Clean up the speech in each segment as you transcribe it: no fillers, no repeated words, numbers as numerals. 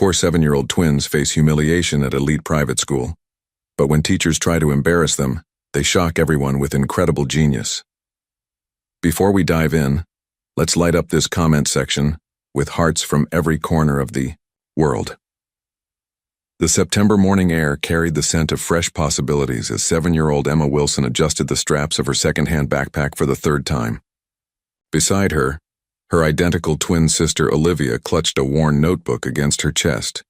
Poor 7-year-old twins face humiliation at elite private school. But when teachers try to embarrass them, they shock everyone with incredible genius. Before we dive in, let's light up this comment section with hearts from every corner of the world. The September morning air carried the scent of fresh possibilities as 7-year-old Emma Wilson adjusted the straps of her second-hand backpack for the third time. Beside her, her identical twin sister Olivia clutched a worn notebook against her chest,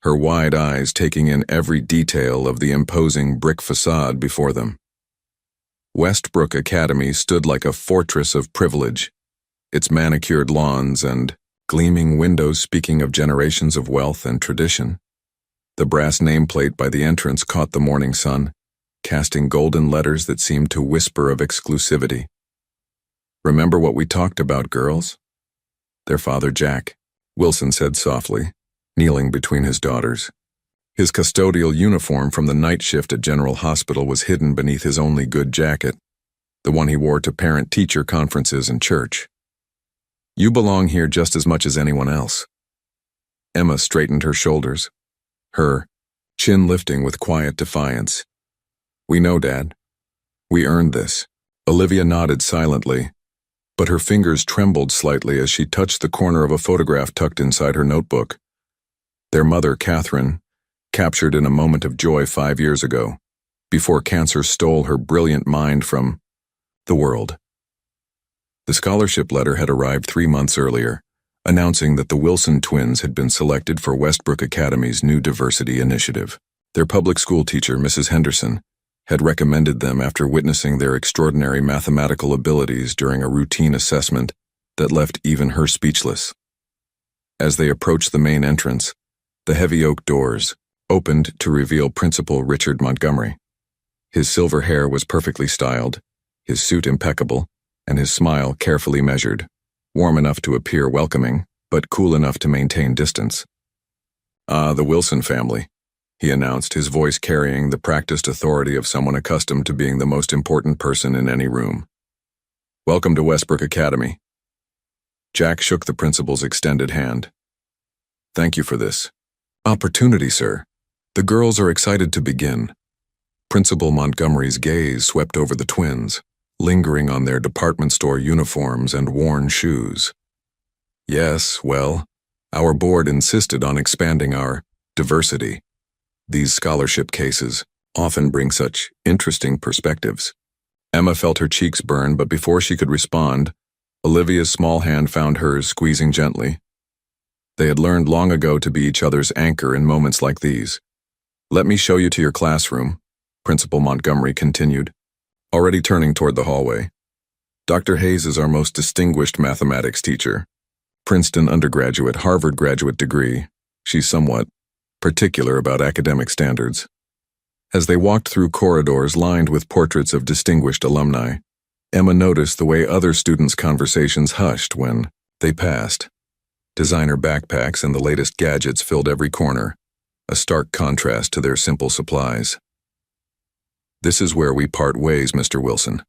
her wide eyes taking in every detail of the imposing brick facade before them. Westbrook Academy stood like a fortress of privilege, its manicured lawns and gleaming windows speaking of generations of wealth and tradition. The brass nameplate by the entrance caught the morning sun, casting golden letters that seemed to whisper of exclusivity. "Remember what we talked about, girls?" "Their father, Jack," Wilson said softly, kneeling between his daughters. His custodial uniform from the night shift at General Hospital was hidden beneath his only good jacket, the one he wore to parent-teacher conferences and church. "You belong here just as much as anyone else." Emma straightened her shoulders, her chin lifting with quiet defiance. "We know, Dad. We earned this." Olivia nodded silently, but her fingers trembled slightly as she touched the corner of a photograph tucked inside her notebook. Their mother, Catherine, captured in a moment of joy 5 years ago, before cancer stole her brilliant mind from the world. The scholarship letter had arrived 3 months earlier, announcing that the Wilson twins had been selected for Westbrook Academy's new diversity initiative. Their public school teacher, Mrs. Henderson, had recommended them after witnessing their extraordinary mathematical abilities during a routine assessment that left even her speechless. As they approached the main entrance, the heavy oak doors opened to reveal Principal Richard Montgomery. His silver hair was perfectly styled, his suit impeccable, and his smile carefully measured, warm enough to appear welcoming, but cool enough to maintain distance. "Ah, the Wilson family," he announced, his voice carrying the practiced authority of someone accustomed to being the most important person in any room. "Welcome to Westbrook Academy." Jack shook the principal's extended hand. "Thank you for this opportunity, sir. The girls are excited to begin." Principal Montgomery's gaze swept over the twins, lingering on their department store uniforms and worn shoes. "Yes, well, our board insisted on expanding our diversity. These scholarship cases often bring such interesting perspectives." Emma felt her cheeks burn, but before she could respond, Olivia's small hand found hers, squeezing gently. They had learned long ago to be each other's anchor in moments like these. "Let me show you to your classroom," Principal Montgomery continued, already turning toward the hallway. "Dr. Hayes is our most distinguished mathematics teacher. Princeton undergraduate, Harvard graduate degree. She's somewhat particular about academic standards." As they walked through corridors lined with portraits of distinguished alumni, Emma noticed the way other students' conversations hushed when they passed. Designer backpacks and the latest gadgets filled every corner, a stark contrast to their simple supplies. "This is where we part ways, Mr. Wilson,"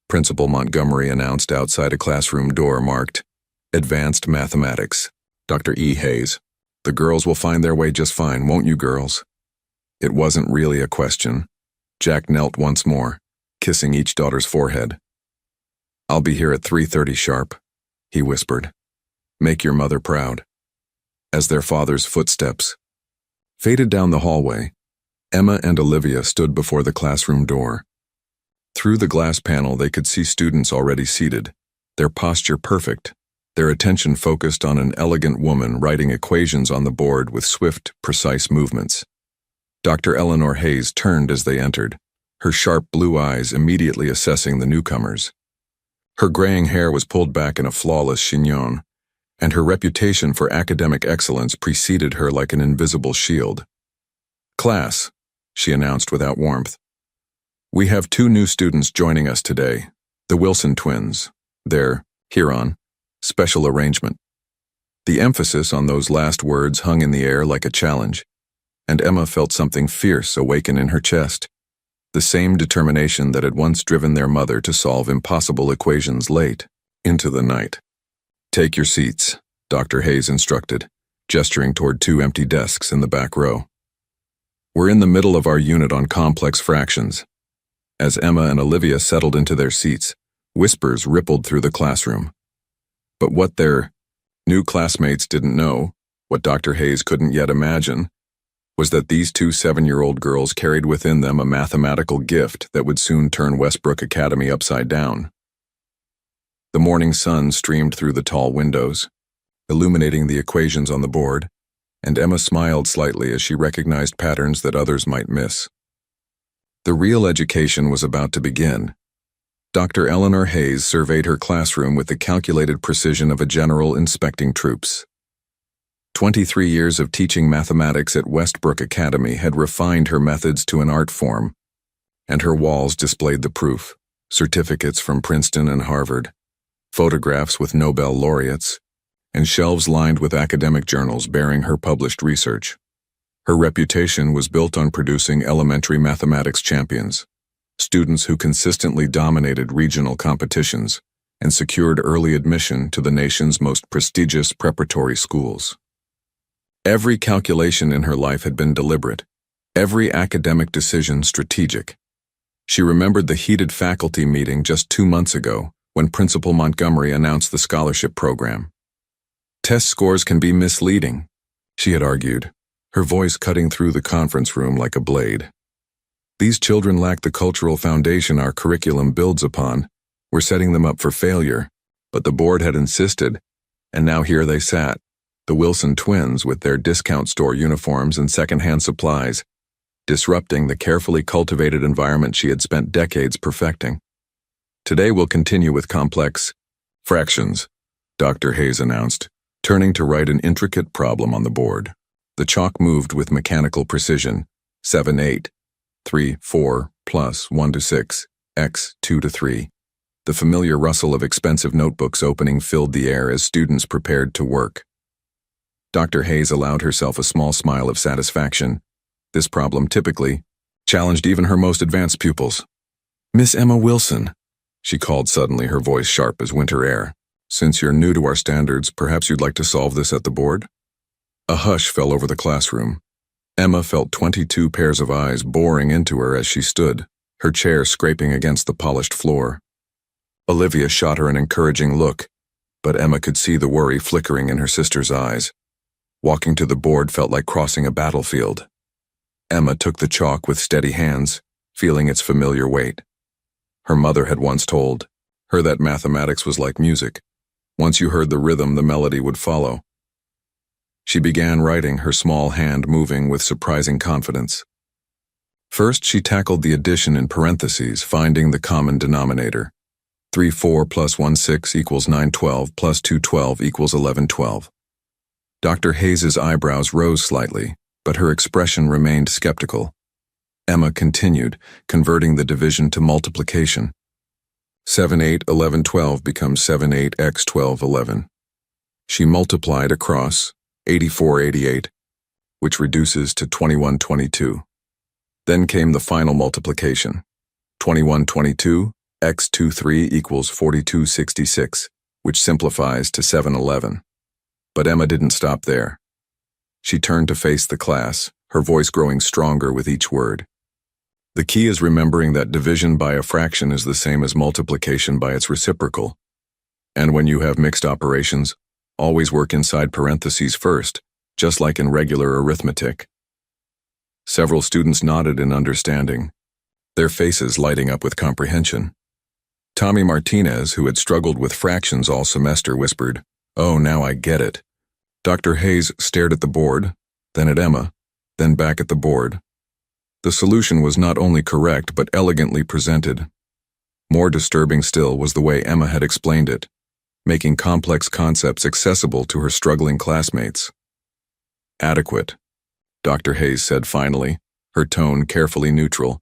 Principal Montgomery announced outside a classroom door marked Advanced Mathematics. "Dr. E. Hayes, the girls will find their way just fine, won't you, girls?" It wasn't really a question. Jack knelt once more, kissing each daughter's forehead. "I'll be here at 3:30 sharp," he whispered. "Make your mother proud." As their father's footsteps faded down the hallway, Emma and Olivia stood before the classroom door. Through the glass panel, they could see students already seated, their posture perfect, their attention focused on an elegant woman writing equations on the board with swift, precise movements. Dr. Eleanor Hayes turned as they entered, her sharp blue eyes immediately assessing the newcomers. Her graying hair was pulled back in a flawless chignon, and her reputation for academic excellence preceded her like an invisible shield. "Class," she announced without warmth, "we have 2 new students joining us today, the Wilson twins. They're here on special arrangement." The emphasis on those last words hung in the air like a challenge, and Emma felt something fierce awaken in her chest, the same determination that had once driven their mother to solve impossible equations late into the night. "Take your seats," Dr. Hayes instructed, gesturing toward two empty desks in the back row. "We're in the middle of our unit on complex fractions." As Emma and Olivia settled into their seats, whispers rippled through the classroom. But what their new classmates didn't know, what Dr. Hayes couldn't yet imagine, was that these two 7-year-old girls carried within them a mathematical gift that would soon turn Westbrook Academy upside down. The morning sun streamed through the tall windows, illuminating the equations on the board, and Emma smiled slightly as she recognized patterns that others might miss. The real education was about to begin. Dr. Eleanor Hayes surveyed her classroom with the calculated precision of a general inspecting troops. 23 years of teaching mathematics at Westbrook Academy had refined her methods to an art form, and her walls displayed the proof: certificates from Princeton and Harvard, photographs with Nobel laureates, and shelves lined with academic journals bearing her published research. Her reputation was built on producing elementary mathematics champions, students who consistently dominated regional competitions and secured early admission to the nation's most prestigious preparatory schools. Every calculation in her life had been deliberate, every academic decision strategic. She remembered the heated faculty meeting just 2 months ago when Principal Montgomery announced the scholarship program. "Test scores can be misleading," she had argued, her voice cutting through the conference room like a blade. "These children lack the cultural foundation our curriculum builds upon. We're setting them up for failure." But the board had insisted, and now here they sat, the Wilson twins with their discount store uniforms and secondhand supplies, disrupting the carefully cultivated environment she had spent decades perfecting. "Today we'll continue with complex fractions," Dr. Hayes announced, turning to write an intricate problem on the board. The chalk moved with mechanical precision: 7, 8, 3, 4, plus 1 to 6, x 2 to 3. The familiar rustle of expensive notebooks opening filled the air as students prepared to work. Dr. Hayes allowed herself a small smile of satisfaction. This problem typically challenged even her most advanced pupils. "Miss Emma Wilson," she called suddenly, her voice sharp as winter air. "Since you're new to our standards, perhaps you'd like to solve this at the board?" A hush fell over the classroom. Emma felt 22 pairs of eyes boring into her as she stood, her chair scraping against the polished floor. Olivia shot her an encouraging look, but Emma could see the worry flickering in her sister's eyes. Walking to the board felt like crossing a battlefield. Emma took the chalk with steady hands, feeling its familiar weight. Her mother had once told her that mathematics was like music. Once you heard the rhythm, the melody would follow. She began writing, her small hand moving with surprising confidence. First, she tackled the addition in parentheses, finding the common denominator. 3, 4 plus 1, 6 equals 9, 12 plus 2, 12 equals 11, 12. Dr. Hayes's eyebrows rose slightly, but her expression remained skeptical. Emma continued, converting the division to multiplication. 7, 8, 11, 12 becomes 7, 8 x 12, 11. She multiplied across 84, 88, which reduces to 21, 22. Then came the final multiplication. 21, 22, x 2, 3 equals 42, 66, which simplifies to 7, 11. But Emma didn't stop there. She turned to face the class, her voice growing stronger with each word. "The key is remembering that division by a fraction is the same as multiplication by its reciprocal. And when you have mixed operations, always work inside parentheses first, just like in regular arithmetic." Several students nodded in understanding, their faces lighting up with comprehension. Tommy Martinez, who had struggled with fractions all semester, whispered, "Oh, now I get it." Dr. Hayes stared at the board, then at Emma, then back at the board. The solution was not only correct but elegantly presented. More disturbing still was the way Emma had explained it, making complex concepts accessible to her struggling classmates. "Adequate," Dr. Hayes said finally, her tone carefully neutral.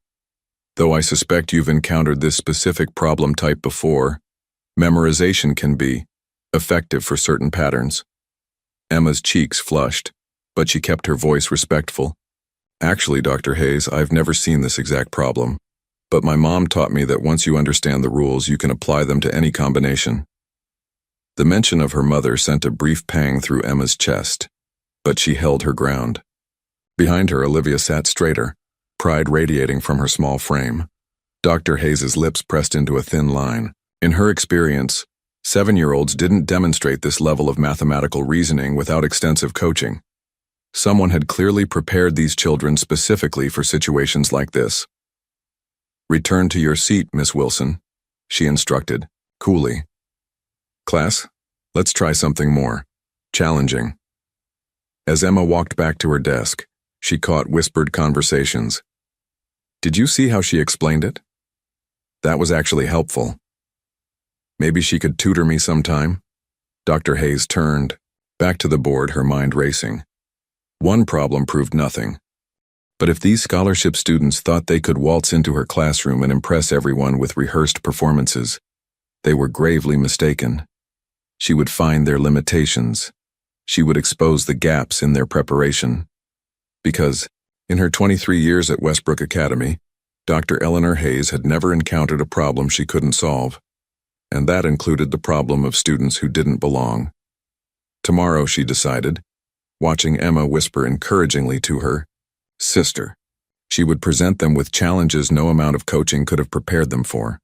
"Though I suspect you've encountered this specific problem type before, memorization can be effective for certain patterns." Emma's cheeks flushed, but she kept her voice respectful. "Actually, Dr. Hayes, I've never seen this exact problem, but my mom taught me that once you understand the rules, you can apply them to any combination." The mention of her mother sent a brief pang through Emma's chest. but she held her ground. Behind her, Olivia sat straighter, pride radiating from her small frame. Dr. Hayes's lips pressed into a thin line. In her experience, 7-year-olds didn't demonstrate this level of mathematical reasoning without extensive coaching. Someone had clearly prepared these children specifically for situations like this. "Return to your seat, Miss Wilson," she instructed, coolly. "Class, let's try something more challenging." As Emma walked back to her desk, she caught whispered conversations. "Did you see how she explained it? That was actually helpful. Maybe she could tutor me sometime." Dr. Hayes turned back to the board, her mind racing. One problem proved nothing. But if these scholarship students thought they could waltz into her classroom and impress everyone with rehearsed performances, they were gravely mistaken. She would find their limitations. She would expose the gaps in their preparation. Because, in her 23 years at Westbrook Academy, Dr. Eleanor Hayes had never encountered a problem she couldn't solve. And that included the problem of students who didn't belong. Tomorrow, she decided, watching Emma whisper encouragingly to her sister, she would present them with challenges no amount of coaching could have prepared them for.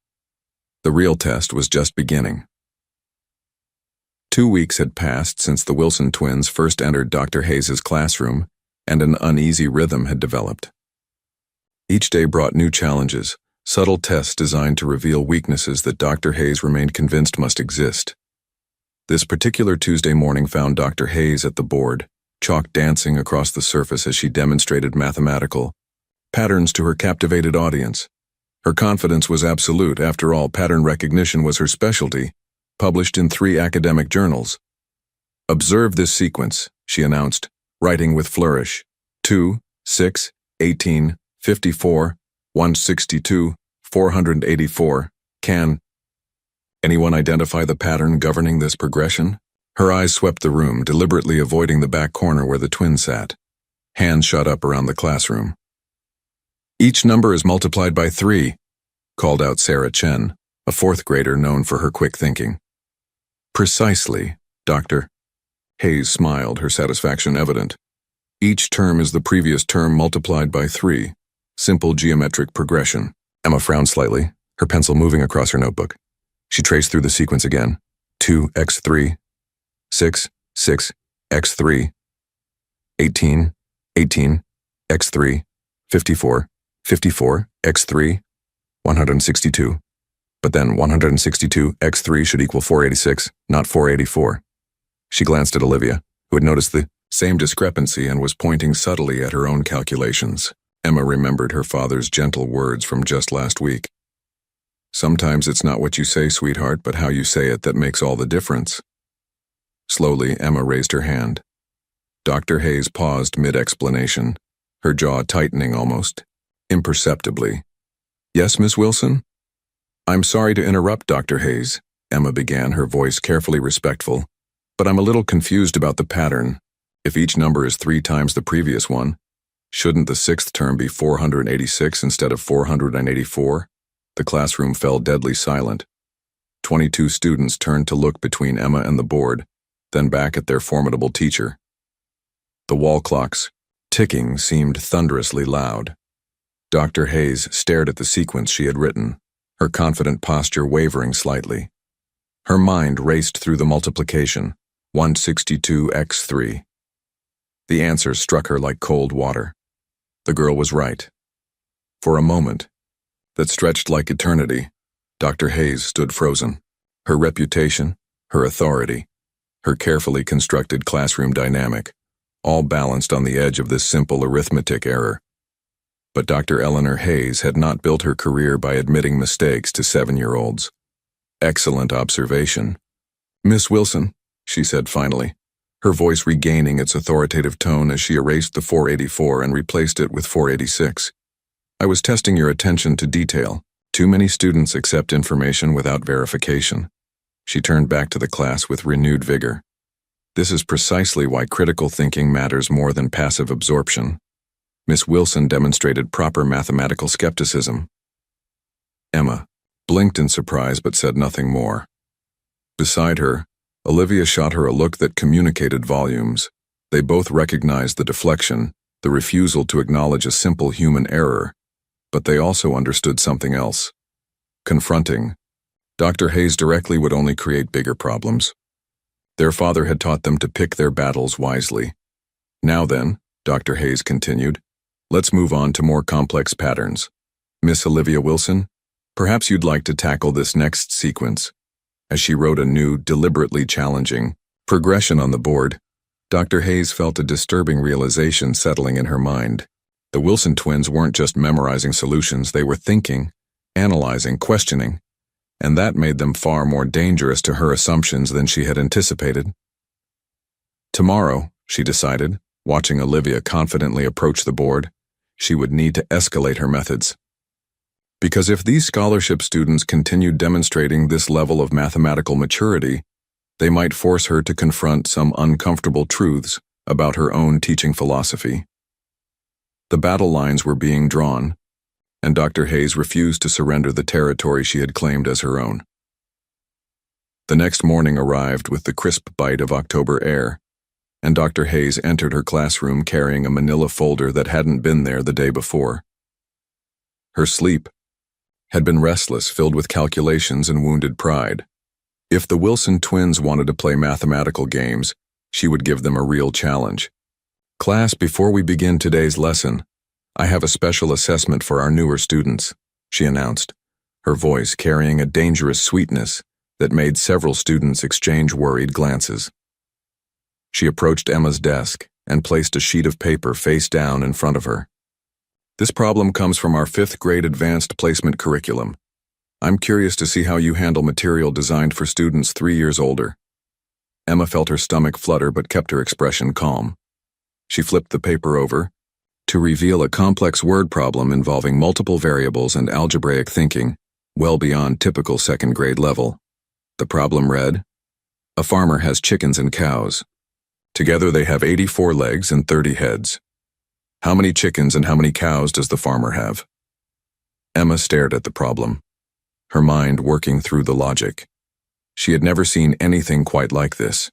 The real test was just beginning. 2 weeks had passed since the Wilson twins first entered Dr. Hayes's classroom, and an uneasy rhythm had developed. Each day brought new challenges, subtle tests designed to reveal weaknesses that Dr. Hayes remained convinced must exist. This particular Tuesday morning found Dr. Hayes at the board, chalk dancing across the surface as she demonstrated mathematical patterns to her captivated audience. Her confidence was absolute. After all, pattern recognition was her specialty, published in 3 academic journals. "Observe this sequence," she announced, writing with flourish. 2, 6, 18, 54, 162, 484. Can anyone identify the pattern governing this progression? Her eyes swept the room, deliberately avoiding the back corner where the twins sat. Hands shot up around the classroom. "Each number is multiplied by 3, called out Sarah Chen, a 4th grader known for her quick thinking. "Precisely, Dr. Hayes smiled, her satisfaction evident. "Each term is the previous term multiplied by 3. Simple geometric progression." Emma frowned slightly, her pencil moving across her notebook. She traced through the sequence again. 2x3, 6, 6x3, 18, 18, x3, 54, 54, x3, 162. But then 162 x3 should equal 486, not 484. She glanced at Olivia, who had noticed the same discrepancy and was pointing subtly at her own calculations. Emma remembered her father's gentle words from just last week. "Sometimes it's not what you say, sweetheart, but how you say it that makes all the difference." Slowly, Emma raised her hand. Dr. Hayes paused mid-explanation, her jaw tightening almost imperceptibly. "Yes, Miss Wilson?" "I'm sorry to interrupt, Dr. Hayes," Emma began, her voice carefully respectful, "but I'm a little confused about the pattern. If each number is 3 times the previous one, shouldn't the 6th term be 486 instead of 484? The classroom fell deadly silent. 22 students turned to look between Emma and the board, then back at their formidable teacher. The wall clock's ticking seemed thunderously loud. Dr. Hayes stared at the sequence she had written, her confident posture wavering slightly. Her mind raced through the multiplication, 162x3. The answer struck her like cold water. The girl was right. For a moment, that stretched like eternity, Dr. Hayes stood frozen. Her reputation, her authority, her carefully constructed classroom dynamic, all balanced on the edge of this simple arithmetic error. But Dr. Eleanor Hayes had not built her career by admitting mistakes to 7-year-olds. "Excellent observation. Miss Wilson," she said finally, her voice regaining its authoritative tone as she erased the 484 and replaced it with 486. "I was testing your attention to detail. Too many students accept information without verification." She turned back to the class with renewed vigor. "This is precisely why critical thinking matters more than passive absorption." Miss Wilson demonstrated proper mathematical skepticism. Emma blinked in surprise but said nothing more. Beside her, Olivia shot her a look that communicated volumes. They both recognized the deflection, the refusal to acknowledge a simple human error, but they also understood something else. Confronting Dr. Hayes directly would only create bigger problems. Their father had taught them to pick their battles wisely. Now then, Dr. Hayes continued, let's move on to more complex patterns. Miss Olivia Wilson, perhaps you'd like to tackle this next sequence. As she wrote a new, deliberately challenging progression on the board, Dr. Hayes felt a disturbing realization settling in her mind. The Wilson twins weren't just memorizing solutions, they were thinking, analyzing, questioning, and that made them far more dangerous to her assumptions than she had anticipated. Tomorrow, she decided, watching Olivia confidently approach the board, she would need to escalate her methods. Because if these scholarship students continued demonstrating this level of mathematical maturity, they might force her to confront some uncomfortable truths about her own teaching philosophy. The battle lines were being drawn, and Dr. Hayes refused to surrender the territory she had claimed as her own. The next morning arrived with the crisp bite of October air, and Dr. Hayes entered her classroom carrying a manila folder that hadn't been there the day before. Her sleep had been restless, filled with calculations and wounded pride. If the Wilson twins wanted to play mathematical games, she would give them a real challenge. Class, before we begin today's lesson, I have a special assessment for our newer students, she announced, her voice carrying a dangerous sweetness that made several students exchange worried glances. She approached Emma's desk and placed a sheet of paper face down in front of her. This problem comes from our 5th grade advanced placement curriculum. I'm curious to see how you handle material designed for students 3 years older. Emma felt her stomach flutter but kept her expression calm. She flipped the paper over to reveal a complex word problem involving multiple variables and algebraic thinking, well beyond typical 2nd grade level. The problem read, a farmer has chickens and cows. Together they have 84 legs and 30 heads. How many chickens and how many cows does the farmer have? Emma stared at the problem, her mind working through the logic. She had never seen anything quite like this,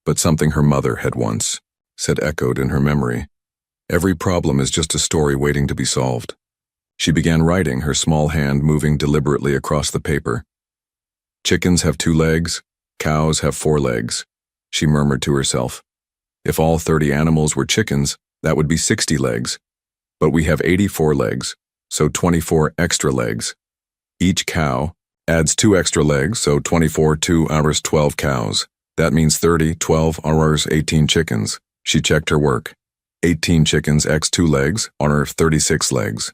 but something her mother had once said echoed in her memory. Every problem is just a story waiting to be solved. She began writing, her small hand moving deliberately across the paper. Chickens have 2 legs, cows have 4 legs, she murmured to herself. If all 30 animals were chickens, that would be 60 legs. But we have 84 legs, so 24 extra legs. Each cow adds 2 extra legs, so 24 2 hours 12 cows. That means 30, 12 hours 18 chickens. She checked her work. 18 chickens x 2 legs are 36 legs.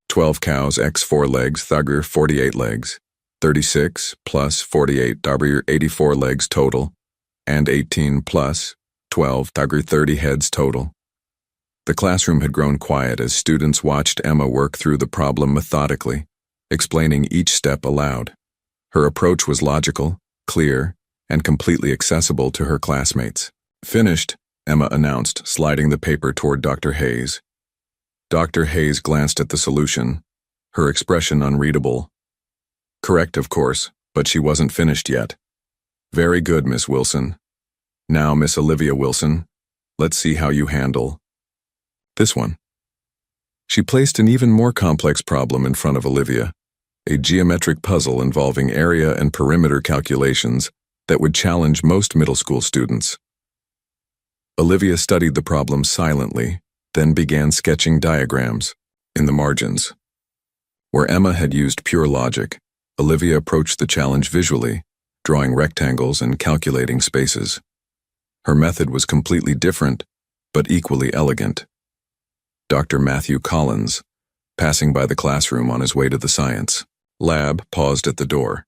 12 cows x 4 legs thugger 48 legs. 36 plus 48 are 84 legs total, and 18 plus 12 thugger 30 heads total. The classroom had grown quiet as students watched Emma work through the problem methodically, explaining each step aloud. Her approach was logical, clear, and completely accessible to her classmates. Finished, Emma announced, sliding the paper toward Dr. Hayes. Dr. Hayes glanced at the solution, her expression unreadable. Correct, of course, but she wasn't finished yet. Very good, Miss Wilson. Now, Miss Olivia Wilson, let's see how you handle this one. She placed an even more complex problem in front of Olivia, a geometric puzzle involving area and perimeter calculations that would challenge most middle school students. Olivia studied the problem silently, then began sketching diagrams in the margins. Where Emma had used pure logic, Olivia approached the challenge visually, drawing rectangles and calculating spaces. Her method was completely different, but equally elegant. Dr. Matthew Collins, passing by the classroom on his way to the science lab, paused at the door.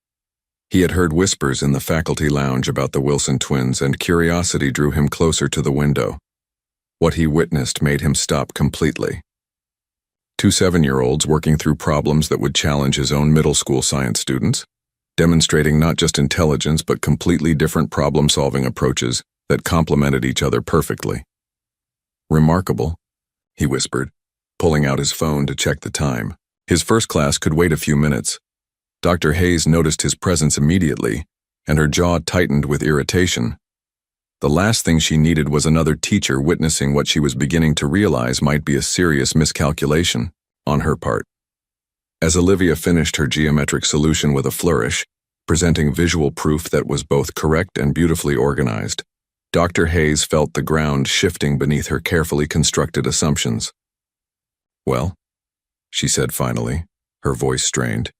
He had heard whispers in the faculty lounge about the Wilson twins, and curiosity drew him closer to the window. What he witnessed made him stop completely. 2 7-year-olds working through problems that would challenge his own middle school science students, demonstrating not just intelligence but completely different problem-solving approaches that complemented each other perfectly. Remarkable, he whispered, pulling out his phone to check the time. His first class could wait a few minutes. Dr. Hayes noticed his presence immediately, and her jaw tightened with irritation. The last thing she needed was another teacher witnessing what she was beginning to realize might be a serious miscalculation on her part. As Olivia finished her geometric solution with a flourish, presenting visual proof that was both correct and beautifully organized, Dr. Hayes felt the ground shifting beneath her carefully constructed assumptions. "Well," she said finally, her voice strained,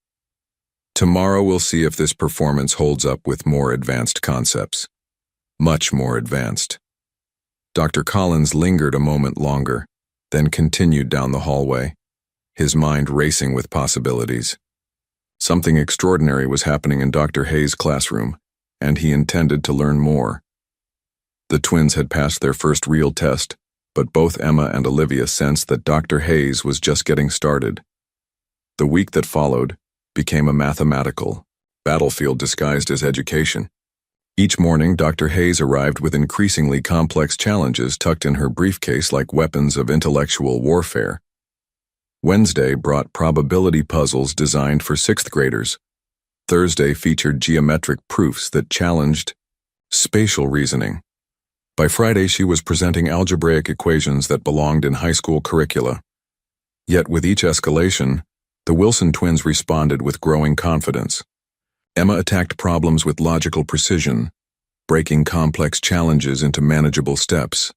"tomorrow we'll see if this performance holds up with more advanced concepts. Much more advanced." Dr. Collins lingered a moment longer, then continued down the hallway, his mind racing with possibilities. Something extraordinary was happening in Dr. Hayes' classroom, and he intended to learn more. The twins had passed their first real test, but both Emma and Olivia sensed that Dr. Hayes was just getting started. The week that followed became a mathematical battlefield disguised as education. Each morning, Dr. Hayes arrived with increasingly complex challenges tucked in her briefcase like weapons of intellectual warfare. Wednesday brought probability puzzles designed for sixth graders. Thursday featured geometric proofs that challenged spatial reasoning. By Friday, she was presenting algebraic equations that belonged in high school curricula. Yet with each escalation, the Wilson twins responded with growing confidence. Emma attacked problems with logical precision, breaking complex challenges into manageable steps.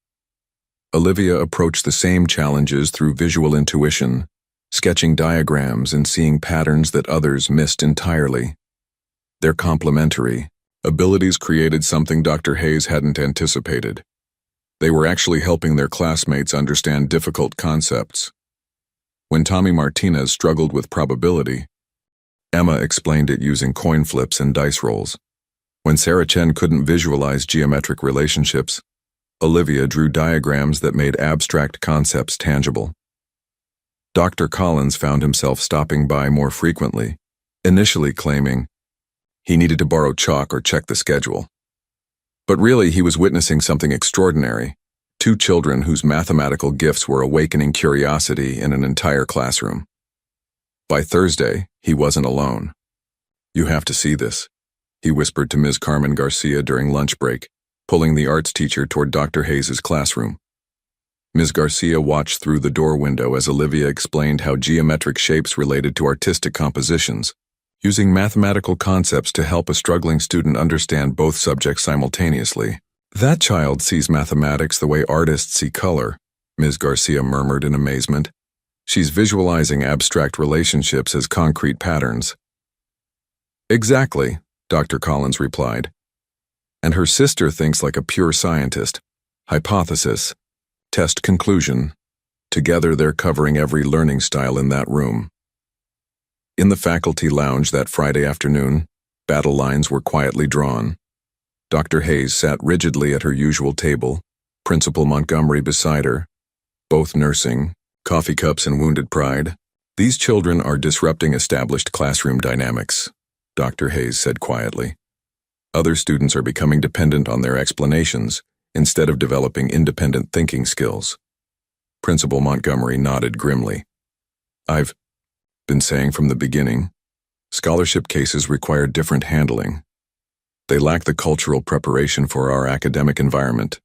Olivia approached the same challenges through visual intuition, sketching diagrams and seeing patterns that others missed entirely. Their complementary abilities created something Dr. Hayes hadn't anticipated. They were actually helping their classmates understand difficult concepts. When Tommy Martinez struggled with probability, Emma explained it using coin flips and dice rolls. When Sarah Chen couldn't visualize geometric relationships, Olivia drew diagrams that made abstract concepts tangible. Dr. Collins found himself stopping by more frequently, initially claiming he needed to borrow chalk or check the schedule. But really, he was witnessing something extraordinary: two children whose mathematical gifts were awakening curiosity in an entire classroom. By Thursday, he wasn't alone. "You have to see this," he whispered to Ms. Carmen Garcia during lunch break, pulling the arts teacher toward Dr. Hayes' classroom. Ms. Garcia watched through the door window as Olivia explained how geometric shapes related to artistic compositions, using mathematical concepts to help a struggling student understand both subjects simultaneously. "That child sees mathematics the way artists see color," Ms. Garcia murmured in amazement. "She's visualizing abstract relationships as concrete patterns." "Exactly," Dr. Collins replied. "And her sister thinks like a pure scientist. Hypothesis, test conclusion. Together they're covering every learning style in that room." In the faculty lounge that Friday afternoon, battle lines were quietly drawn. Dr. Hayes sat rigidly at her usual table, Principal Montgomery beside her, both nursing, coffee cups and wounded pride. "These children are disrupting established classroom dynamics," Dr. Hayes said quietly. "Other students are becoming dependent on their explanations instead of developing independent thinking skills." Principal Montgomery nodded grimly. "I've been saying from the beginning, scholarship cases require different handling. They lack the cultural preparation for our academic environment."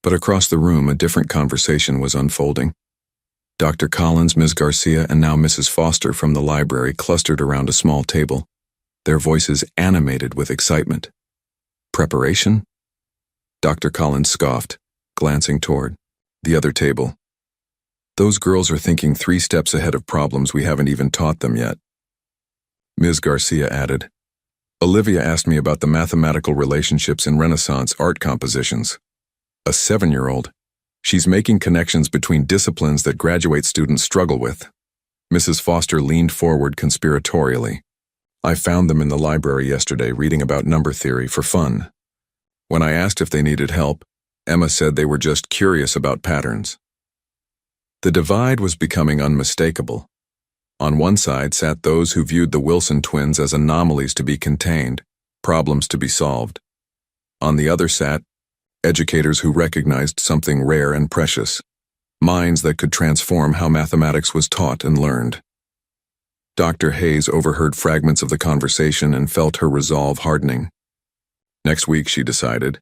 But across the room, a different conversation was unfolding. Dr. Collins, Ms. Garcia, and now Mrs. Foster from the library clustered around a small table, their voices animated with excitement. "Preparation?" Dr. Collins scoffed, glancing toward the other table. "Those girls are thinking 3 steps ahead of problems we haven't even taught them yet." Ms. Garcia added, "Olivia asked me about the mathematical relationships in Renaissance art compositions. A 7-year-old. She's making connections between disciplines that graduate students struggle with." Mrs. Foster leaned forward conspiratorially. "I found them in the library yesterday reading about number theory for fun. When I asked if they needed help, Emma said they were just curious about patterns." The divide was becoming unmistakable. On one side sat those who viewed the Wilson twins as anomalies to be contained, problems to be solved. On the other sat educators who recognized something rare and precious, minds that could transform how mathematics was taught and learned. Dr. Hayes overheard fragments of the conversation and felt her resolve hardening. Next week, she decided,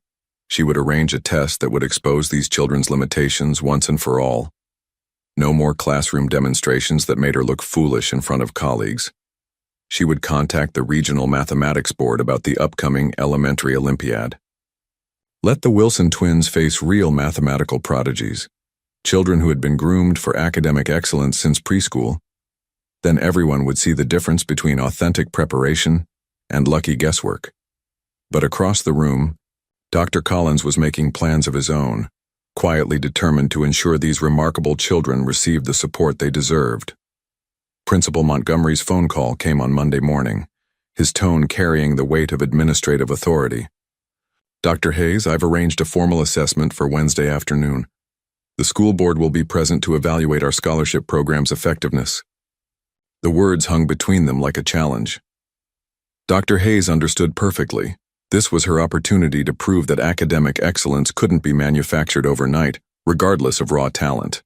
She would arrange a test that would expose these children's limitations once and for all. No more classroom demonstrations that made her look foolish in front of colleagues. She would contact the regional mathematics board about the upcoming elementary Olympiad. Let the Wilson twins face real mathematical prodigies, children who had been groomed for academic excellence since preschool. Then everyone would see the difference between authentic preparation and lucky guesswork. But across the room, Dr. Collins was making plans of his own, quietly determined to ensure these remarkable children received the support they deserved. Principal Montgomery's phone call came on Monday morning, his tone carrying the weight of administrative authority. "Dr. Hayes, I've arranged a formal assessment for Wednesday afternoon. The school board will be present to evaluate our scholarship program's effectiveness." The words hung between them like a challenge. Dr. Hayes understood perfectly. This was her opportunity to prove that academic excellence couldn't be manufactured overnight, regardless of raw talent.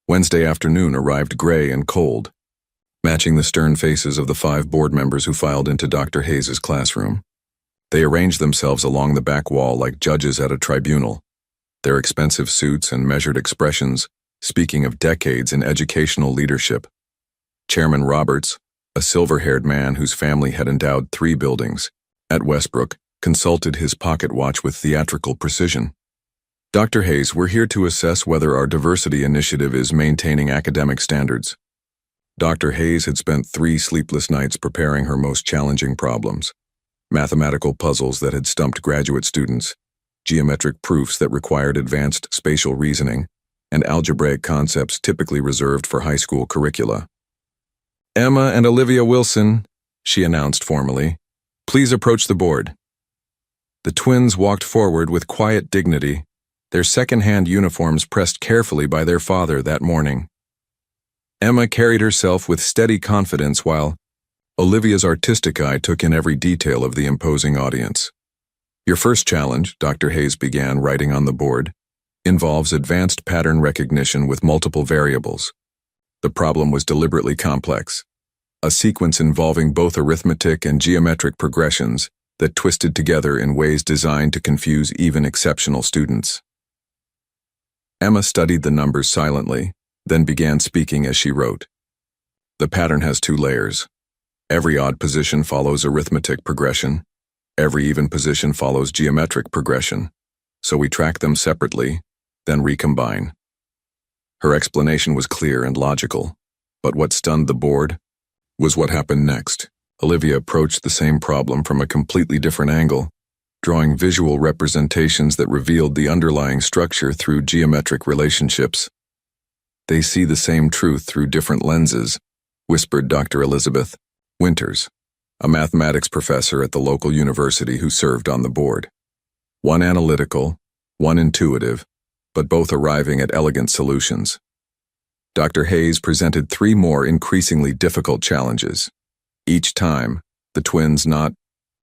Wednesday afternoon arrived gray and cold, matching the stern faces of the 5 board members who filed into Dr. Hayes's classroom. They arranged themselves along the back wall like judges at a tribunal, their expensive suits and measured expressions speaking of decades in educational leadership. Chairman Roberts, a silver-haired man whose family had endowed 3 buildings at Westbrook, consulted his pocket watch with theatrical precision. "Dr. Hayes, we're here to assess whether our diversity initiative is maintaining academic standards." Dr. Hayes had spent 3 sleepless nights preparing her most challenging problems. Mathematical puzzles that had stumped graduate students, geometric proofs that required advanced spatial reasoning, and algebraic concepts typically reserved for high school curricula. "Emma and Olivia Wilson," she announced formally, "please approach the board." The twins walked forward with quiet dignity, their second-hand uniforms pressed carefully by their father that morning. Emma carried herself with steady confidence while Olivia's artistic eye took in every detail of the imposing audience. "Your first challenge," Dr. Hayes began writing on the board, "involves advanced pattern recognition with multiple variables." The problem was deliberately complex, a sequence involving both arithmetic and geometric progressions that twisted together in ways designed to confuse even exceptional students. Emma studied the numbers silently, then began speaking as she wrote. "The pattern has 2 layers. Every odd position follows arithmetic progression. Every even position follows geometric progression. So we track them separately, then recombine." Her explanation was clear and logical, but what stunned the board was what happened next. Olivia approached the same problem from a completely different angle, drawing visual representations that revealed the underlying structure through geometric relationships. "They see the same truth through different lenses," whispered Dr. Elizabeth Winters, a mathematics professor at the local university who served on the board. One analytical, one intuitive, but both arriving at elegant solutions. Dr. Hayes presented 3 more increasingly difficult challenges. Each time, the twins not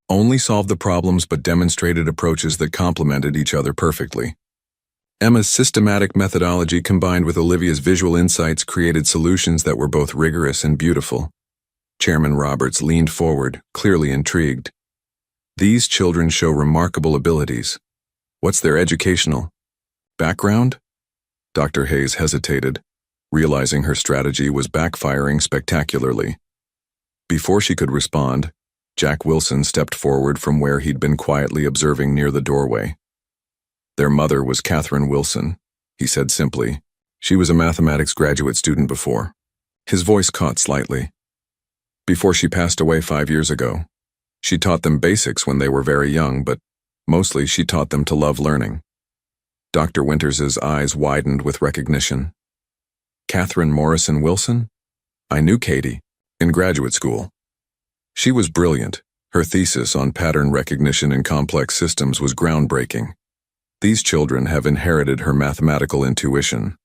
only solved the problems but demonstrated approaches that complemented each other perfectly. Emma's systematic methodology combined with Olivia's visual insights created solutions that were both rigorous and beautiful. Chairman Roberts leaned forward, clearly intrigued. "These children show remarkable abilities. What's their educational background?" Dr. Hayes hesitated, realizing her strategy was backfiring spectacularly. Before she could respond, Jack Wilson stepped forward from where he'd been quietly observing near the doorway. "Their mother was Catherine Wilson," he said simply. "She was a mathematics graduate student before." His voice caught slightly. "Before she passed away 5 years ago. She taught them basics when they were very young, but mostly she taught them to love learning." Dr. Winters's eyes widened with recognition. "Catherine Morrison Wilson? I knew Katie in graduate school. She was brilliant. Her thesis on pattern recognition in complex systems was groundbreaking. These children have inherited her mathematical intuition."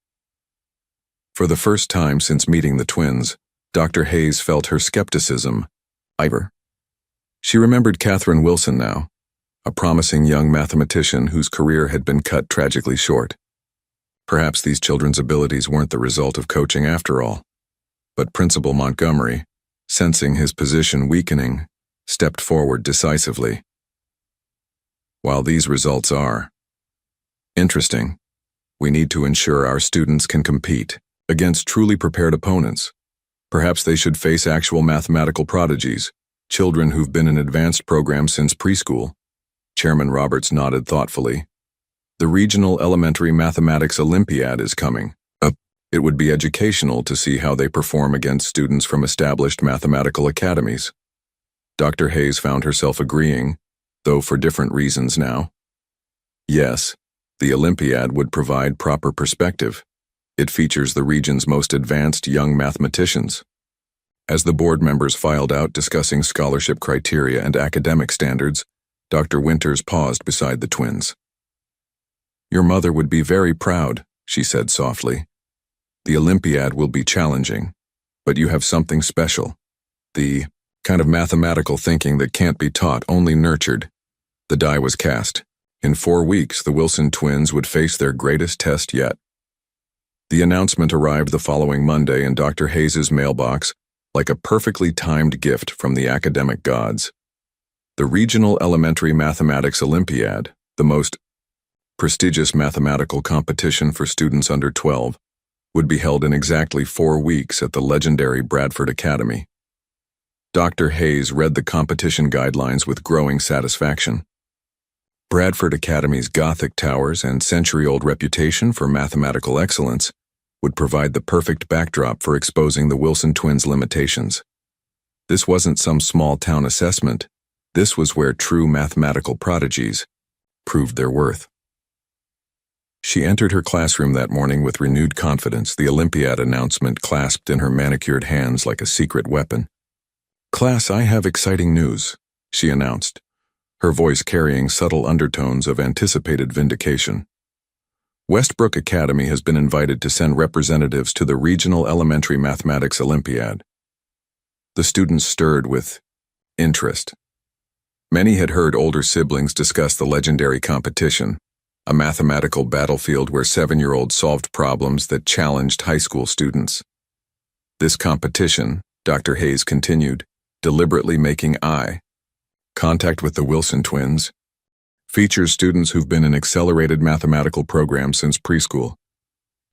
For the first time since meeting the twins, Dr. Hayes felt her skepticism iver. She remembered Catherine Wilson now, a promising young mathematician whose career had been cut tragically short. Perhaps these children's abilities weren't the result of coaching after all. But Principal Montgomery, sensing his position weakening, stepped forward decisively. While these results are interesting, we need to ensure our students can compete against truly prepared opponents. Perhaps they should face actual mathematical prodigies, children who've been in advanced programs since preschool. Chairman Roberts nodded thoughtfully. The Regional Elementary Mathematics Olympiad is coming up. It would be educational to see how they perform against students from established mathematical academies. Dr. Hayes found herself agreeing, though for different reasons now. Yes, the Olympiad would provide proper perspective. It features the region's most advanced young mathematicians. As the board members filed out discussing scholarship criteria and academic standards, Dr. Winters paused beside the twins. "Your mother would be very proud," she said softly. "The Olympiad will be challenging, but you have something special. The kind of mathematical thinking that can't be taught, only nurtured." The die was cast. In 4 weeks, the Wilson twins would face their greatest test yet. The announcement arrived the following Monday in Dr. Hayes's mailbox like a perfectly timed gift from the academic gods. The Regional Elementary Mathematics Olympiad, the most prestigious mathematical competition for students under 12, would be held in exactly 4 weeks at the legendary Bradford Academy. Dr. Hayes read the competition guidelines with growing satisfaction. Bradford Academy's Gothic towers and century-old reputation for mathematical excellence would provide the perfect backdrop for exposing the Wilson twins' limitations. This wasn't some small-town assessment. This was where true mathematical prodigies proved their worth. She entered her classroom that morning with renewed confidence, the Olympiad announcement clasped in her manicured hands like a secret weapon. "Class, I have exciting news," she announced, her voice carrying subtle undertones of anticipated vindication. "Westbrook Academy has been invited to send representatives to the Regional Elementary Mathematics Olympiad." The students stirred with interest. Many had heard older siblings discuss the legendary competition, a mathematical battlefield where 7-year-olds solved problems that challenged high school students. This competition, Dr. Hayes continued, deliberately making eye contact with the Wilson twins, features students who've been in accelerated mathematical programs since preschool,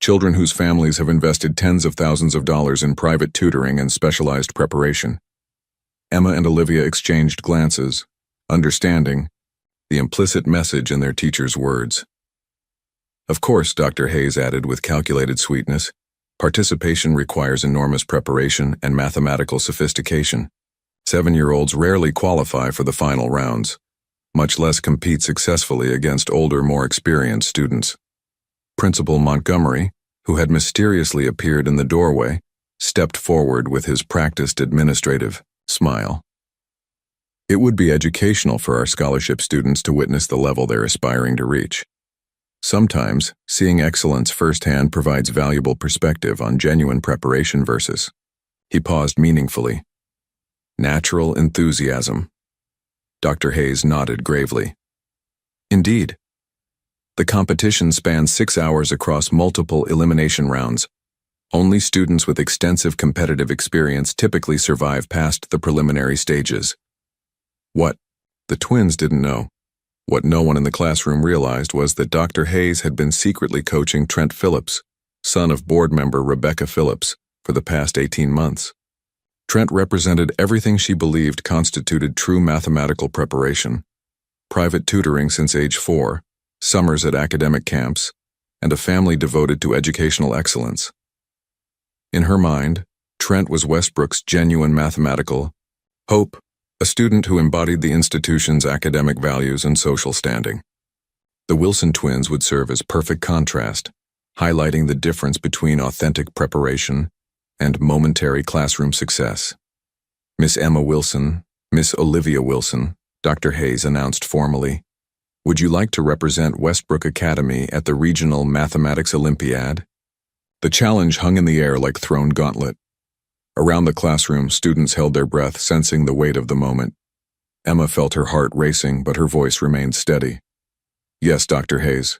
children whose families have invested tens of thousands of dollars in private tutoring and specialized preparation. Emma and Olivia exchanged glances, understanding the implicit message in their teacher's words. "Of course," Dr. Hayes added with calculated sweetness, "participation requires enormous preparation and mathematical sophistication. 7-year-olds rarely qualify for the final rounds, much less compete successfully against older, more experienced students." Principal Montgomery, who had mysteriously appeared in the doorway, stepped forward with his practiced administrative smile. "It would be educational for our scholarship students to witness the level they're aspiring to reach. Sometimes, seeing excellence firsthand provides valuable perspective on genuine preparation versus—" He paused meaningfully. "Natural enthusiasm." Dr. Hayes nodded gravely. "Indeed. The competition spans 6 hours across multiple elimination rounds. Only students with extensive competitive experience typically survive past the preliminary stages." What the twins didn't know, what no one in the classroom realized, was that Dr. Hayes had been secretly coaching Trent Phillips, son of board member Rebecca Phillips, for the past 18 months. Trent represented everything she believed constituted true mathematical preparation: private tutoring since age 4, summers at academic camps, and a family devoted to educational excellence. In her mind, Trent was Westbrook's genuine mathematical hope, a student who embodied the institution's academic values and social standing. The Wilson twins would serve as perfect contrast, highlighting the difference between authentic preparation and momentary classroom success. "Miss Emma Wilson, Miss Olivia Wilson," Dr. Hayes announced formally, "would you like to represent Westbrook Academy at the Regional Mathematics Olympiad?" The challenge hung in the air like thrown gauntlet. Around the classroom, students held their breath, sensing the weight of the moment. Emma felt her heart racing, but her voice remained steady. "Yes, Dr. Hayes.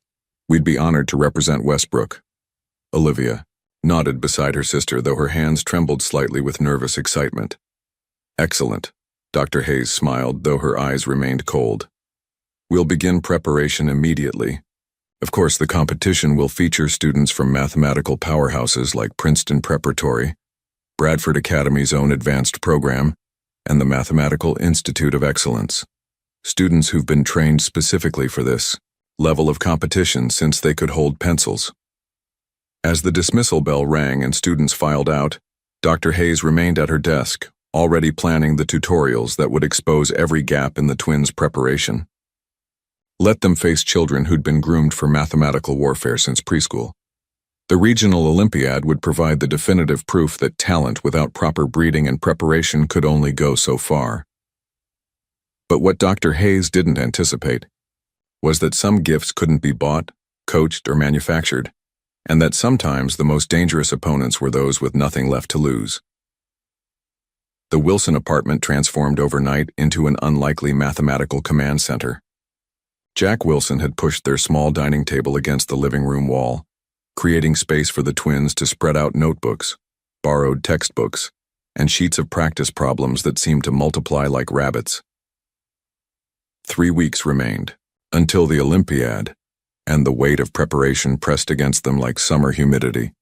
We'd be honored to represent Westbrook." Olivia nodded beside her sister, though her hands trembled slightly with nervous excitement. "Excellent." Dr. Hayes smiled, though her eyes remained cold. We'll begin preparation immediately. Of course, the competition will feature students from mathematical powerhouses like Princeton Preparatory, Bradford Academy's own advanced program, and the Mathematical Institute of Excellence. Students who've been trained specifically for this level of competition since they could hold pencils. As the dismissal bell rang and students filed out, Dr. Hayes remained at her desk, already planning the tutorials that would expose every gap in the twins' preparation. Let them face children who'd been groomed for mathematical warfare since preschool. The regional Olympiad would provide the definitive proof that talent without proper breeding and preparation could only go so far. But what Dr. Hayes didn't anticipate was that some gifts couldn't be bought, coached, or manufactured, and that sometimes the most dangerous opponents were those with nothing left to lose. The Wilson apartment transformed overnight into an unlikely mathematical command center. Jack Wilson had pushed their small dining table against the living room wall, creating space for the twins to spread out notebooks, borrowed textbooks, and sheets of practice problems that seemed to multiply like rabbits. 3 weeks remained, until the Olympiad, and the weight of preparation pressed against them like summer humidity.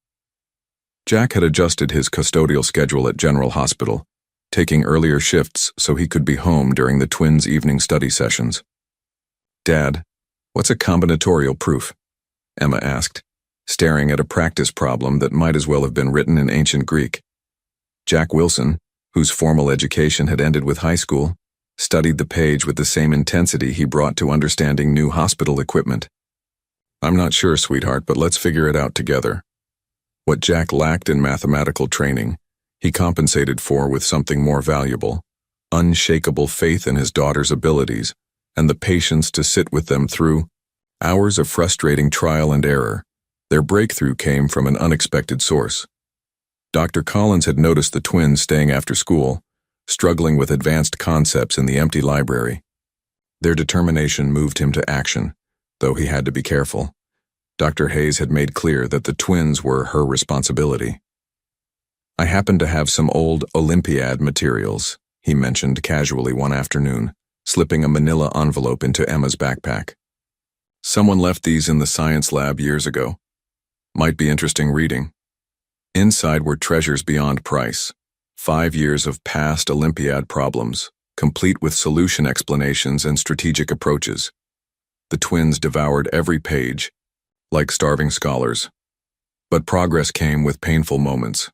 Jack had adjusted his custodial schedule at General Hospital, taking earlier shifts so he could be home during the twins' evening study sessions. "Dad, what's a combinatorial proof?" Emma asked, staring at a practice problem that might as well have been written in ancient Greek. Jack Wilson, whose formal education had ended with high school, studied the page with the same intensity he brought to understanding new hospital equipment. "I'm not sure, sweetheart, but let's figure it out together." What Jack lacked in mathematical training, he compensated for with something more valuable: unshakable faith in his daughter's abilities and the patience to sit with them through hours of frustrating trial and error. Their breakthrough came from an unexpected source. Dr. Collins had noticed the twins staying after school, struggling with advanced concepts in the empty library. Their determination moved him to action, though he had to be careful. Dr. Hayes had made clear that the twins were her responsibility. "I happen to have some old Olympiad materials," he mentioned casually one afternoon, slipping a manila envelope into Emma's backpack. "Someone left these in the science lab years ago. Might be interesting reading." Inside were treasures beyond price. 5 years of past Olympiad problems, complete with solution explanations and strategic approaches. The twins devoured every page, like starving scholars. But progress came with painful moments.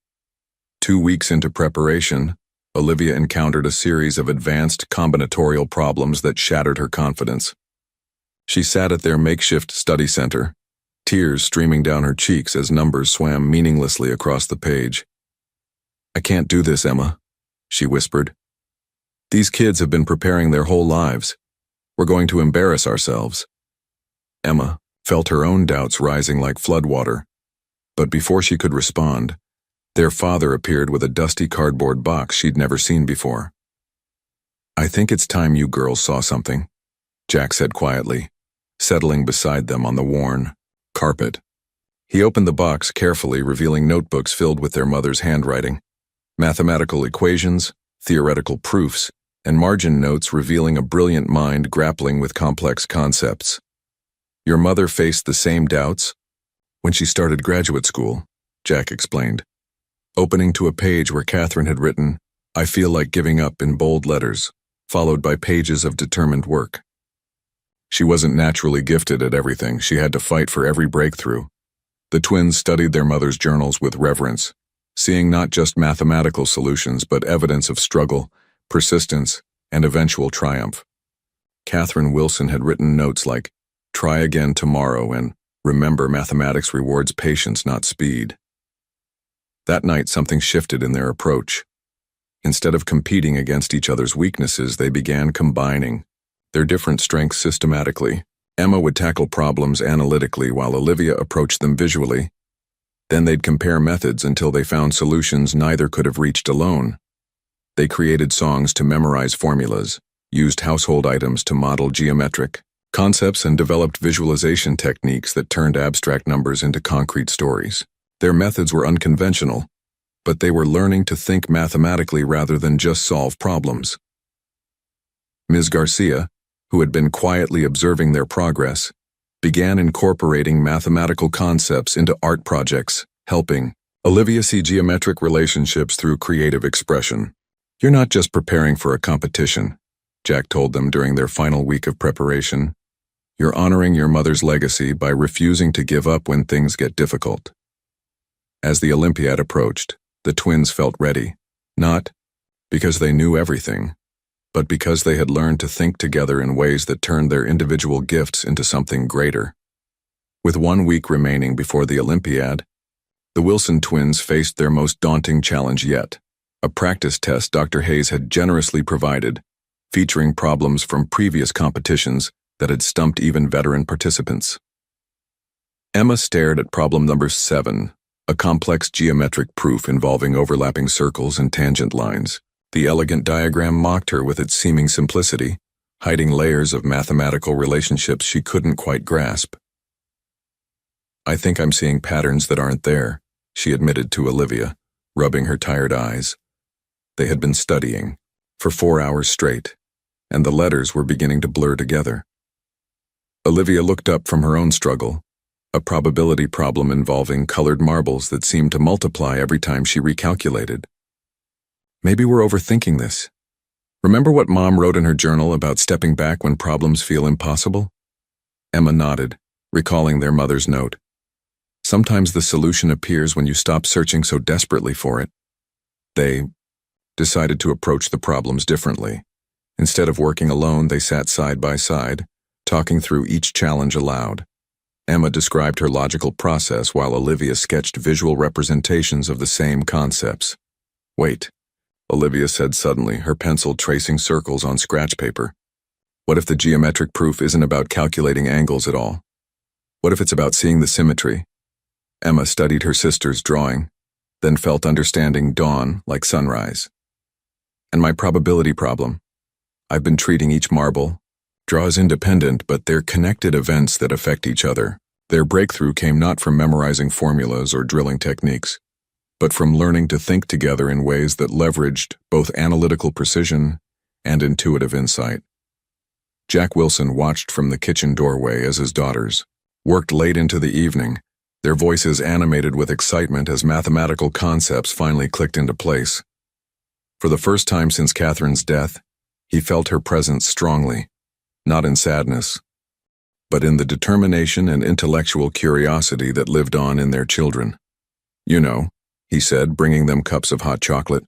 2 weeks into preparation, Olivia encountered a series of advanced combinatorial problems that shattered her confidence. She sat at their makeshift study center, tears streaming down her cheeks as numbers swam meaninglessly across the page. "I can't do this, Emma," she whispered. "These kids have been preparing their whole lives. We're going to embarrass ourselves." Emma felt her own doubts rising like floodwater, but before she could respond, their father appeared with a dusty cardboard box she'd never seen before. "I think it's time you girls saw something," Jack said quietly, settling beside them on the worn carpet. He opened the box carefully, revealing notebooks filled with their mother's handwriting, mathematical equations, theoretical proofs, and margin notes revealing a brilliant mind grappling with complex concepts. "Your mother faced the same doubts when she started graduate school," Jack explained, opening to a page where Catherine had written, "I feel like giving up," in bold letters, followed by pages of determined work. She wasn't naturally gifted at everything. She had to fight for every breakthrough. The twins studied their mother's journals with reverence, seeing not just mathematical solutions but evidence of struggle, persistence, and eventual triumph. Catherine Wilson had written notes like, "Try again tomorrow," and "Remember, mathematics rewards patience, not speed." That night, something shifted in their approach. Instead of competing against each other's weaknesses, they began combining their different strengths systematically. Emma would tackle problems analytically while Olivia approached them visually. Then they'd compare methods until they found solutions neither could have reached alone. They created songs to memorize formulas, used household items to model geometric concepts, and developed visualization techniques that turned abstract numbers into concrete stories. Their methods were unconventional, but they were learning to think mathematically rather than just solve problems. Ms. Garcia, who had been quietly observing their progress, began incorporating mathematical concepts into art projects, helping Olivia see geometric relationships through creative expression. "You're not just preparing for a competition," Jack told them during their final week of preparation. "You're honoring your mother's legacy by refusing to give up when things get difficult." As the Olympiad approached, the twins felt ready, not because they knew everything, but because they had learned to think together in ways that turned their individual gifts into something greater. With 1 week remaining before the Olympiad, the Wilson twins faced their most daunting challenge yet, a practice test Dr. Hayes had generously provided, featuring problems from previous competitions that had stumped even veteran participants. Emma stared at problem number 7, a complex geometric proof involving overlapping circles and tangent lines. The elegant diagram mocked her with its seeming simplicity, hiding layers of mathematical relationships she couldn't quite grasp. "I think I'm seeing patterns that aren't there," she admitted to Olivia, rubbing her tired eyes. They had been studying for 4 hours straight, and the letters were beginning to blur together. Olivia looked up from her own struggle, a probability problem involving colored marbles that seemed to multiply every time she recalculated. "Maybe we're overthinking this. Remember what Mom wrote in her journal about stepping back when problems feel impossible?" Emma nodded, recalling their mother's note. "Sometimes the solution appears when you stop searching so desperately for it." They decided to approach the problems differently. Instead of working alone, they sat side by side, talking through each challenge aloud. Emma described her logical process while Olivia sketched visual representations of the same concepts. "Wait," Olivia said suddenly, her pencil tracing circles on scratch paper. "What if the geometric proof isn't about calculating angles at all? What if it's about seeing the symmetry?" Emma studied her sister's drawing, then felt understanding dawn like sunrise. "And my probability problem. I've been treating each marble, draws independent, but they're connected events that affect each other. Their breakthrough came not from memorizing formulas or drilling techniques, but from learning to think together in ways that leveraged both analytical precision and intuitive insight." Jack Wilson watched from the kitchen doorway as his daughters worked late into the evening, their voices animated with excitement as mathematical concepts finally clicked into place. For the first time since Catherine's death, he felt her presence strongly, not in sadness, but in the determination and intellectual curiosity that lived on in their children. "You know," he said, bringing them cups of hot chocolate,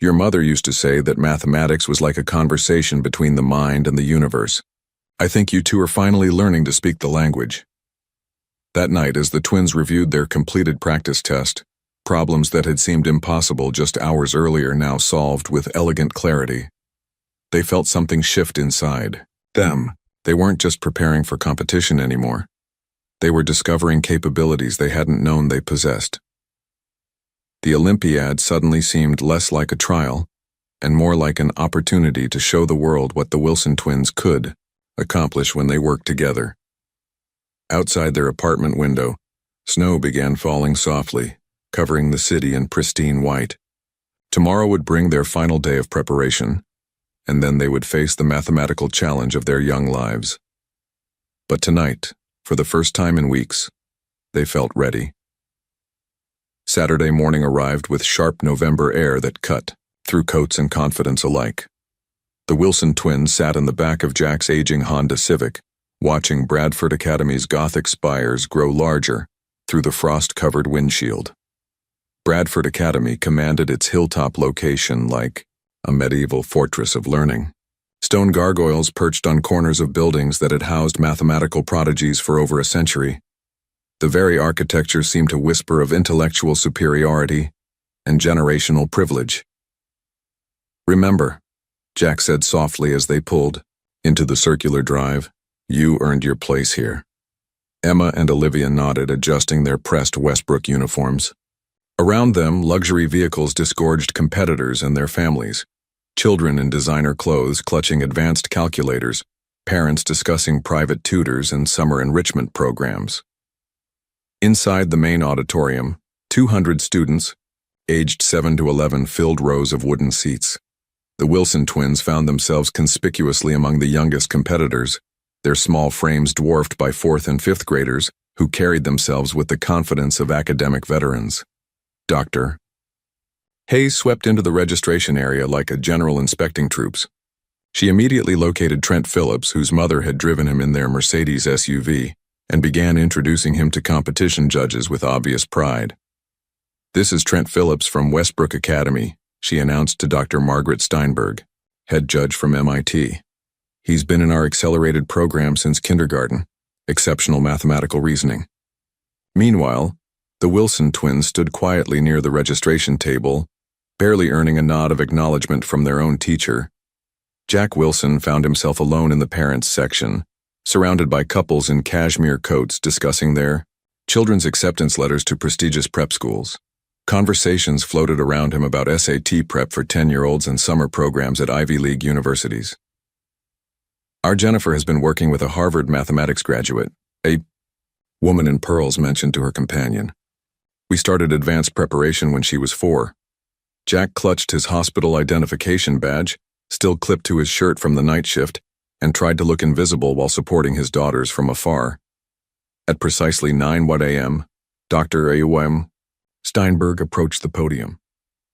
"your mother used to say that mathematics was like a conversation between the mind and the universe. I think you two are finally learning to speak the language." That night, as the twins reviewed their completed practice test, problems that had seemed impossible just hours earlier now solved with elegant clarity. They felt something shift inside them. They weren't just preparing for competition anymore. They were discovering capabilities they hadn't known they possessed. The Olympiad suddenly seemed less like a trial and more like an opportunity to show the world what the Wilson twins could accomplish when they worked together. Outside their apartment window, snow began falling softly, covering the city in pristine white. Tomorrow would bring their final day of preparation, and then they would face the mathematical challenge of their young lives. But tonight, for the first time in weeks, they felt ready. Saturday morning arrived with sharp November air that cut through coats and confidence alike. The Wilson twins sat in the back of Jack's aging Honda Civic, watching Bradford Academy's Gothic spires grow larger through the frost-covered windshield. Bradford Academy commanded its hilltop location like a medieval fortress of learning. Stone gargoyles perched on corners of buildings that had housed mathematical prodigies for over a century. The very architecture seemed to whisper of intellectual superiority and generational privilege. "Remember," Jack said softly as they pulled into the circular drive, "you earned your place here." Emma and Olivia nodded, adjusting their pressed Westbrook uniforms. Around them, luxury vehicles disgorged competitors and their families, children in designer clothes clutching advanced calculators, parents discussing private tutors and summer enrichment programs. Inside the main auditorium, 200 students, aged 7 to 11, filled rows of wooden seats. The Wilson twins found themselves conspicuously among the youngest competitors, their small frames dwarfed by 4th and 5th graders who carried themselves with the confidence of academic veterans. Dr. Hayes swept into the registration area like a general inspecting troops. She immediately located Trent Phillips, whose mother had driven him in their Mercedes SUV, and began introducing him to competition judges with obvious pride. "This is Trent Phillips from Westbrook Academy," she announced to Dr. Margaret Steinberg, head judge from MIT. "He's been in our accelerated program since kindergarten, exceptional mathematical reasoning." Meanwhile, the Wilson twins stood quietly near the registration table, barely earning a nod of acknowledgement from their own teacher. Jack Wilson found himself alone in the parents' section, surrounded by couples in cashmere coats discussing their children's acceptance letters to prestigious prep schools. Conversations floated around him about SAT prep for 10-year-olds and summer programs at Ivy League universities. "Our Jennifer has been working with a Harvard mathematics graduate," a woman in pearls mentioned to her companion. "We started advanced preparation when she was 4. Jack clutched his hospital identification badge, still clipped to his shirt from the night shift, and tried to look invisible while supporting his daughters from afar. At precisely 9 a.m., Dr. A.U.M. Steinberg approached the podium.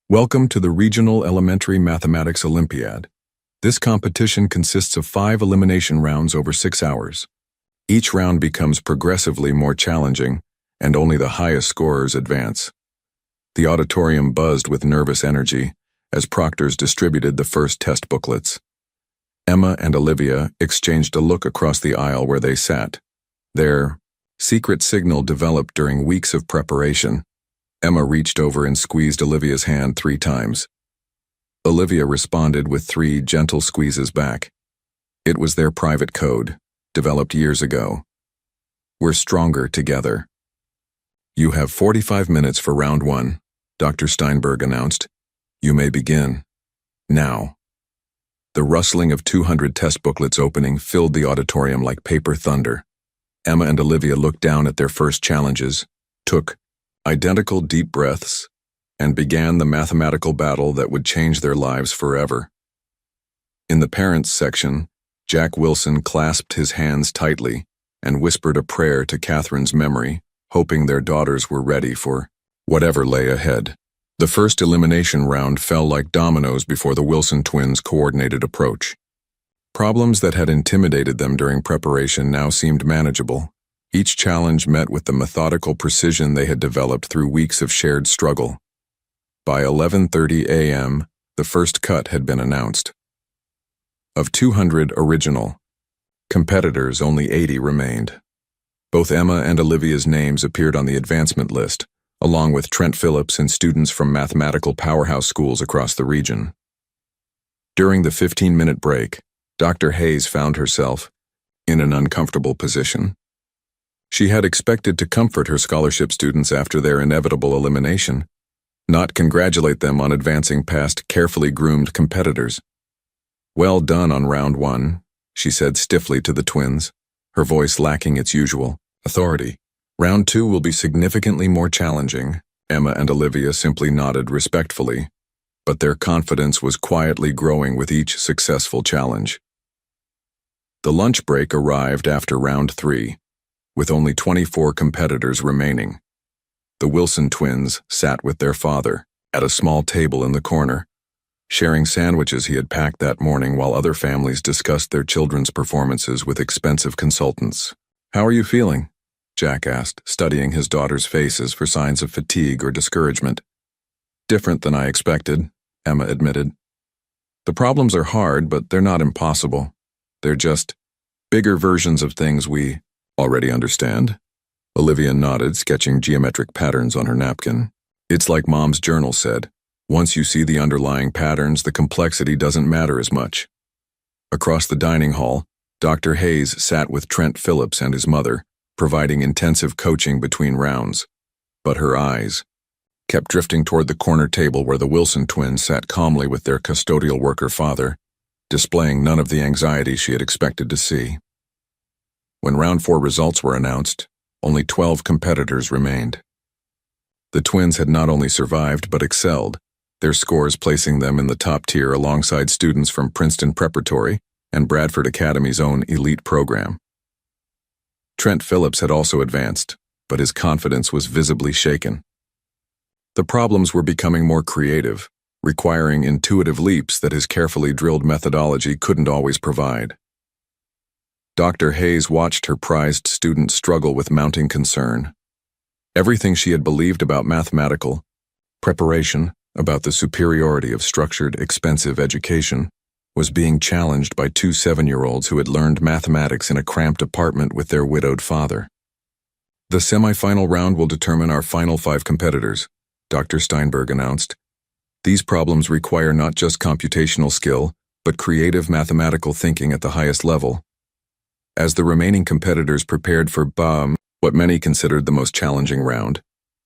"Welcome to the Regional Elementary Mathematics Olympiad. This competition consists of 5 elimination rounds over 6 hours. Each round becomes progressively more challenging, and only the highest scorers advance." The auditorium buzzed with nervous energy as proctors distributed the first test booklets. Emma and Olivia exchanged a look across the aisle where they sat. Their secret signal developed during weeks of preparation. Emma reached over and squeezed Olivia's hand 3 times. Olivia responded with 3 gentle squeezes back. It was their private code, developed years ago. "We're stronger together." "You have 45 minutes for round 1, Dr. Steinberg announced. "You may begin. Now." The rustling of 200 test booklets opening filled the auditorium like paper thunder. Emma and Olivia looked down at their first challenges, took identical deep breaths, and began the mathematical battle that would change their lives forever. In the parents' section, Jack Wilson clasped his hands tightly and whispered a prayer to Catherine's memory, hoping their daughters were ready for whatever lay ahead. The first elimination round fell like dominoes before the Wilson twins' coordinated approach. Problems that had intimidated them during preparation now seemed manageable. Each challenge met with the methodical precision they had developed through weeks of shared struggle. By 11:30 a.m., the first cut had been announced. Of 200 original competitors, only 80 remained. Both Emma and Olivia's names appeared on the advancement list, along with Trent Phillips and students from mathematical powerhouse schools across the region. During the 15-minute break, Dr. Hayes found herself in an uncomfortable position. She had expected to comfort her scholarship students after their inevitable elimination, not congratulate them on advancing past carefully groomed competitors. "Well done on round 1, she said stiffly to the twins, her voice lacking its usual authority. "Round 2 will be significantly more challenging." Emma and Olivia simply nodded respectfully, but their confidence was quietly growing with each successful challenge. The lunch break arrived after round 3, with only 24 competitors remaining. The Wilson twins sat with their father at a small table in the corner, sharing sandwiches he had packed that morning while other families discussed their children's performances with expensive consultants. "How are you feeling?" Jack asked, studying his daughters' faces for signs of fatigue or discouragement. "Different than I expected," Emma admitted. "The problems are hard, but they're not impossible. They're just bigger versions of things we already understand." Olivia nodded, sketching geometric patterns on her napkin. "It's like Mom's journal said. Once you see the underlying patterns, the complexity doesn't matter as much." Across the dining hall, Dr. Hayes sat with Trent Phillips and his mother, providing intensive coaching between rounds. But her eyes kept drifting toward the corner table where the Wilson twins sat calmly with their custodial worker father, displaying none of the anxiety she had expected to see. When round 4 results were announced, only 12 competitors remained. The twins had not only survived but excelled, their scores placing them in the top tier alongside students from Princeton Preparatory and Bradford Academy's own elite program. Trent Phillips had also advanced, but his confidence was visibly shaken. The problems were becoming more creative, requiring intuitive leaps that his carefully drilled methodology couldn't always provide. Dr. Hayes watched her prized student struggle with mounting concern. Everything she had believed about mathematical preparation, about the superiority of structured, expensive education, was being challenged by two 7-year-olds who had learned mathematics in a cramped apartment with their widowed father. "The semifinal round will determine our final 5 competitors," Dr. Steinberg announced. "These problems require not just computational skill, but creative mathematical thinking at the highest level." As the remaining competitors prepared for what many considered the most challenging round,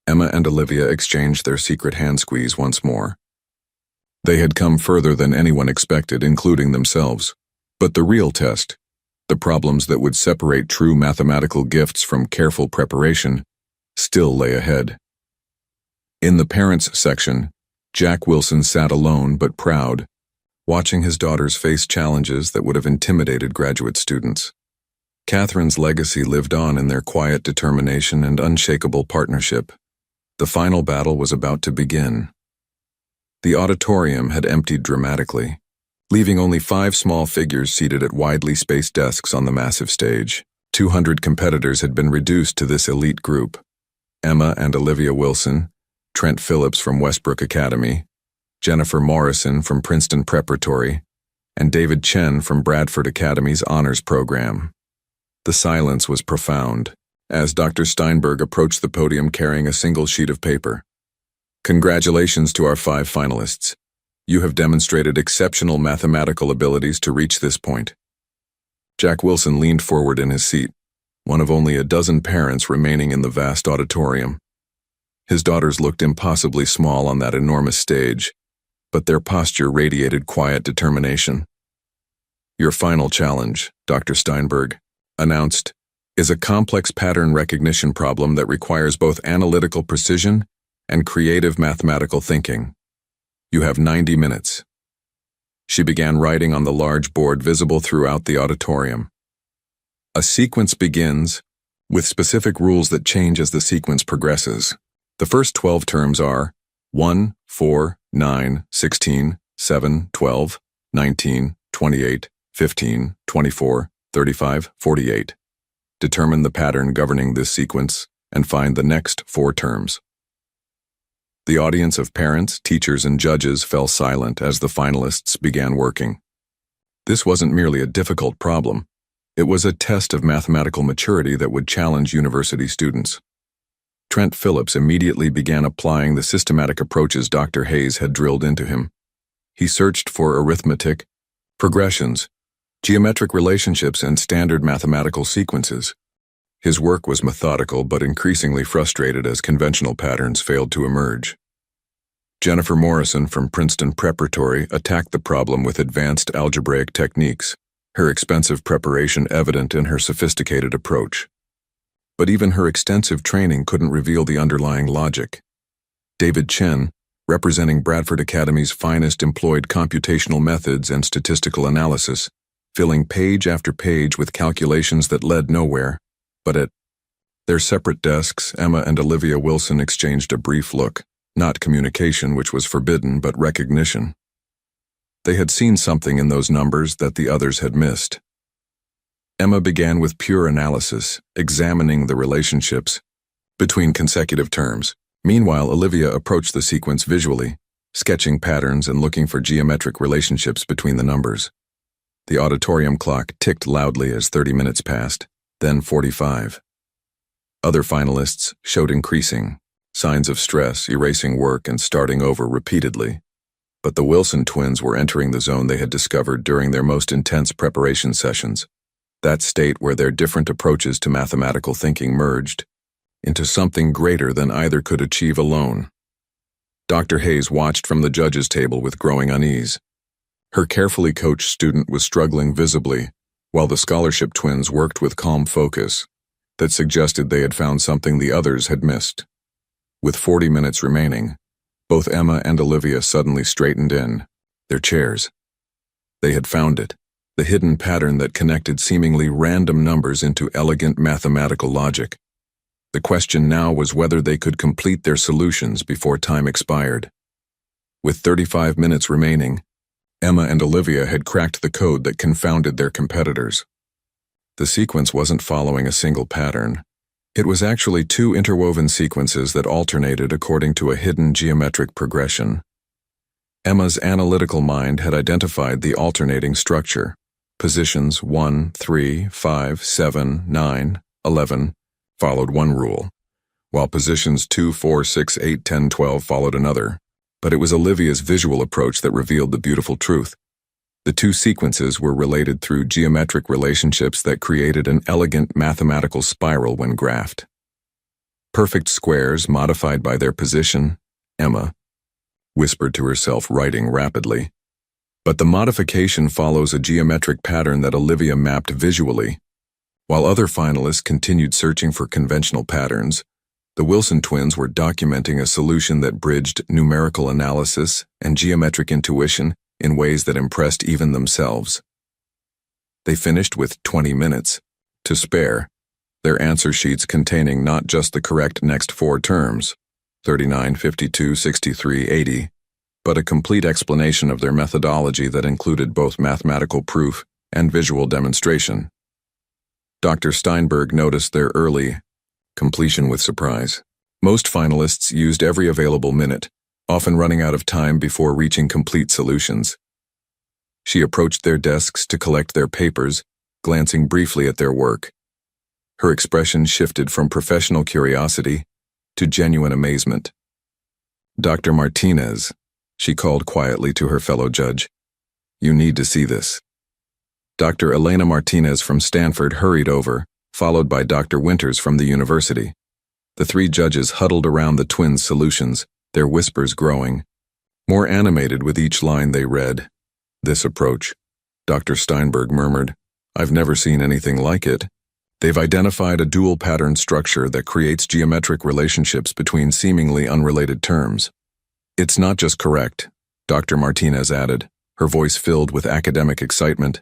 Emma and Olivia exchanged their secret hand squeeze once more. They had come further than anyone expected, including themselves. But the real test, the problems that would separate true mathematical gifts from careful preparation, still lay ahead. In the parents section, Jack Wilson sat alone but proud, watching his daughters face challenges that would have intimidated graduate students. Catherine's legacy lived on in their quiet determination and unshakable partnership. The final battle was about to begin. The auditorium had emptied dramatically, leaving only 5 small figures seated at widely spaced desks on the massive stage. 200 competitors had been reduced to this elite group: Emma and Olivia Wilson, Trent Phillips from Westbrook Academy, Jennifer Morrison from Princeton Preparatory, and David Chen from Bradford Academy's honors program. The silence was profound as Dr. Steinberg approached the podium carrying a single sheet of paper. "Congratulations to our 5 finalists. You have demonstrated exceptional mathematical abilities to reach this point." Jack Wilson leaned forward in his seat, one of only a dozen parents remaining in the vast auditorium. His daughters looked impossibly small on that enormous stage, but their posture radiated quiet determination. "Your final challenge," Dr. Steinberg announced, "is a complex pattern recognition problem that requires both analytical precision and creative mathematical thinking. You have 90 minutes. She began writing on the large board visible throughout the auditorium. "A sequence begins with specific rules that change as the sequence progresses. The first 12 terms are 1, 4, 9, 16, 7, 12, 19, 28, 15, 24, 35, 48. Determine the pattern governing this sequence and find the next 4 terms." The audience of parents, teachers, and judges fell silent as the finalists began working. This wasn't merely a difficult problem. It was a test of mathematical maturity that would challenge university students. Trent Phillips immediately began applying the systematic approaches Dr. Hayes had drilled into him. He searched for arithmetic, progressions, geometric relationships, and standard mathematical sequences. His work was methodical but increasingly frustrated as conventional patterns failed to emerge. Jennifer Morrison from Princeton Preparatory attacked the problem with advanced algebraic techniques, her expensive preparation evident in her sophisticated approach. But even her extensive training couldn't reveal the underlying logic. David Chen, representing Bradford Academy's finest, employed computational methods and statistical analysis, filling page after page with calculations that led nowhere. But at their separate desks, Emma and Olivia Wilson exchanged a brief look, not communication, which was forbidden, but recognition. They had seen something in those numbers that the others had missed. Emma began with pure analysis, examining the relationships between consecutive terms. Meanwhile, Olivia approached the sequence visually, sketching patterns and looking for geometric relationships between the numbers. The auditorium clock ticked loudly as 30 minutes passed, then 45. Other finalists showed increasing signs of stress, erasing work and starting over repeatedly. But the Wilson twins were entering the zone they had discovered during their most intense preparation sessions, that state where their different approaches to mathematical thinking merged into something greater than either could achieve alone. Dr. Hayes watched from the judges' table with growing unease. Her carefully coached student was struggling visibly, while the scholarship twins worked with calm focus that suggested they had found something the others had missed. With 40 minutes remaining, Both Emma and Olivia suddenly straightened in their chairs. They had found it, the hidden pattern that connected seemingly random numbers into elegant mathematical logic. The question now was whether they could complete their solutions before time expired. With 35 minutes remaining, Emma and Olivia had cracked the code that confounded their competitors. The sequence wasn't following a single pattern. It was actually two interwoven sequences that alternated according to a hidden geometric progression. Emma's analytical mind had identified the alternating structure. Positions 1, 3, 5, 7, 9, 11 followed one rule, while positions 2, 4, 6, 8, 10, 12 followed another. But it was Olivia's visual approach that revealed the beautiful truth. The two sequences were related through geometric relationships that created an elegant mathematical spiral when graphed. Perfect squares modified by their position, Emma whispered to herself, writing rapidly. But the modification follows a geometric pattern that Olivia mapped visually. While other finalists continued searching for conventional patterns, the Wilson twins were documenting a solution that bridged numerical analysis and geometric intuition in ways that impressed even themselves. They finished with 20 minutes to spare, their answer sheets containing not just the correct next four terms, 39, 52, 63, 80, but a complete explanation of their methodology that included both mathematical proof and visual demonstration. Dr. Steinberg noticed their early completion with surprise. Most finalists used every available minute, often running out of time before reaching complete solutions. She approached their desks to collect their papers, glancing briefly at their work. Her expression shifted from professional curiosity to genuine amazement. "Dr. Martinez," she called quietly to her fellow judge, "you need to see this." Dr. Elena Martinez from Stanford hurried over, followed by Dr. Winters from the university. The three judges huddled around the twins' solutions, their whispers growing, more animated with each line they read. "This approach," Dr. Steinberg murmured, "I've never seen anything like it. They've identified a dual pattern structure that creates geometric relationships between seemingly unrelated terms. It's not just correct," Dr. Martinez added, her voice filled with academic excitement.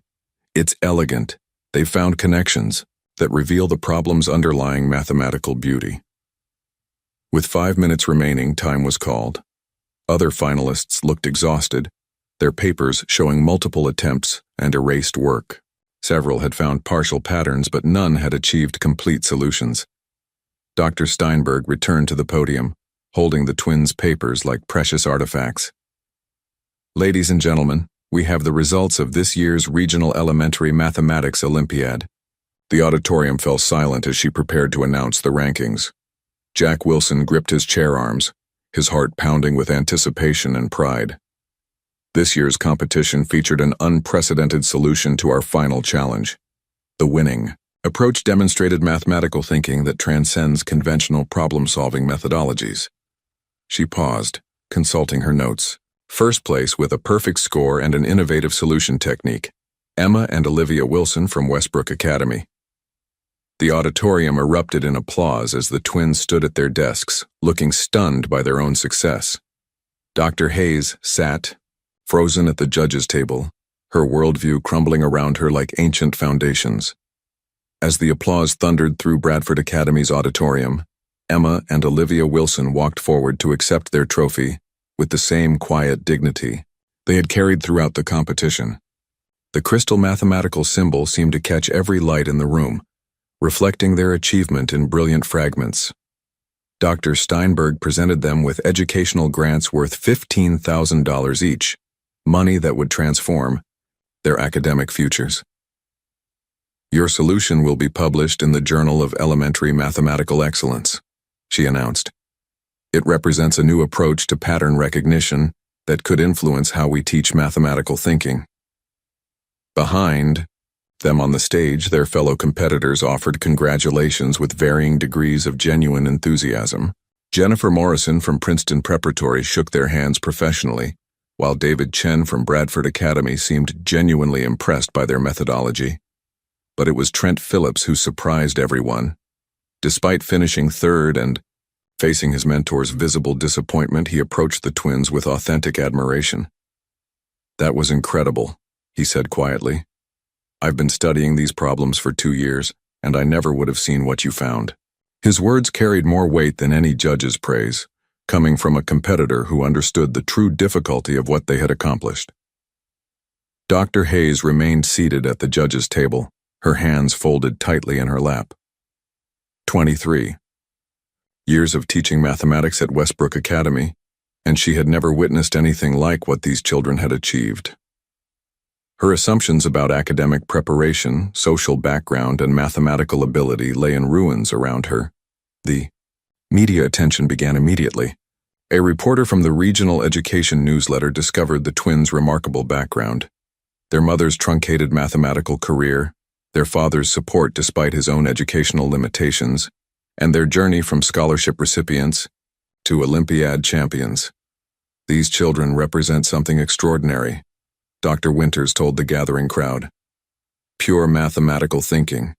"It's elegant. They've found connections that reveal the problem's underlying mathematical beauty." With 5 minutes remaining, time was called. Other finalists looked exhausted, their papers showing multiple attempts and erased work. Several had found partial patterns, but none had achieved complete solutions. Dr. Steinberg returned to the podium, holding the twins' papers like precious artifacts. "Ladies and gentlemen, we have the results of this year's Regional Elementary Mathematics Olympiad." The auditorium fell silent as she prepared to announce the rankings. Jack Wilson gripped his chair arms, his heart pounding with anticipation and pride. This year's competition featured an unprecedented solution to our final challenge. The winning approach demonstrated mathematical thinking that transcends conventional problem-solving methodologies. She paused, consulting her notes. First place with a perfect score and an innovative solution technique, Emma and Olivia Wilson from Westbrook Academy. The auditorium erupted in applause as the twins stood at their desks, looking stunned by their own success. Dr. Hayes sat, frozen at the judges' table, her worldview crumbling around her like ancient foundations. As the applause thundered through Bradford Academy's auditorium, Emma and Olivia Wilson walked forward to accept their trophy with the same quiet dignity they had carried throughout the competition. The crystal mathematical symbol seemed to catch every light in the room, reflecting their achievement in brilliant fragments. Dr. Steinberg presented them with educational grants worth $15,000 each, money that would transform their academic futures. "Your solution will be published in the Journal of Elementary Mathematical Excellence," she announced. "It represents a new approach to pattern recognition that could influence how we teach mathematical thinking." Behind them on the stage, their fellow competitors offered congratulations with varying degrees of genuine enthusiasm. Jennifer Morrison from Princeton Preparatory shook their hands professionally, while David Chen from Bradford Academy seemed genuinely impressed by their methodology. But it was Trent Phillips who surprised everyone. Despite finishing third and Facing his mentor's visible disappointment, he approached the twins with authentic admiration. "That was incredible," he said quietly. "I've been studying these problems for 2 years, and I never would have seen what you found." His words carried more weight than any judge's praise, coming from a competitor who understood the true difficulty of what they had accomplished. Dr. Hayes remained seated at the judge's table, her hands folded tightly in her lap. 23 years of teaching mathematics at Westbrook Academy, and she had never witnessed anything like what these children had achieved. Her assumptions about academic preparation, social background, and mathematical ability lay in ruins around her. The media attention began immediately. A reporter from the regional education newsletter discovered the twins' remarkable background: their mother's truncated mathematical career, their father's support despite his own educational limitations, and their journey from scholarship recipients to Olympiad champions. "These children represent something extraordinary," Dr. Winters told the gathering crowd. "Pure mathematical thinking,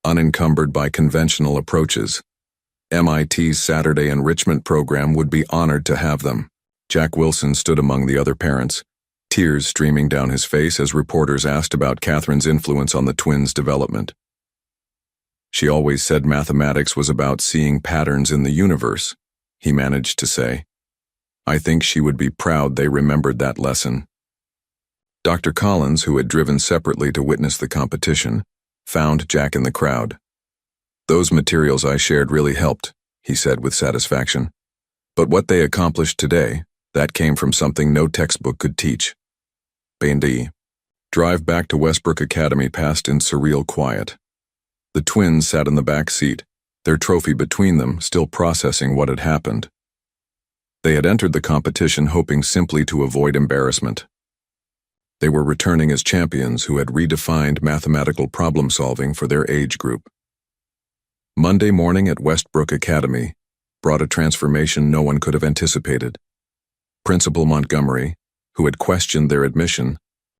unencumbered by conventional approaches. MIT's Saturday Enrichment program would be honored to have them." Jack Wilson stood among the other parents, tears streaming down his face as reporters asked about Catherine's influence on the twins' development. "She always said mathematics was about seeing patterns in the universe," he managed to say. "I think she would be proud they remembered that lesson." Dr. Collins, who had driven separately to witness the competition, found Jack in the crowd. "Those materials I shared really helped," he said with satisfaction. "But what they accomplished today, that came from something no textbook could teach." The drive back to Westbrook Academy passed in surreal quiet. The twins sat in the back seat, their trophy between them, still processing what had happened. They had entered the competition hoping simply to avoid embarrassment. They were returning as champions who had redefined mathematical problem-solving for their age group. Monday morning at Westbrook Academy brought a transformation no one could have anticipated. Principal Montgomery, who had questioned their admission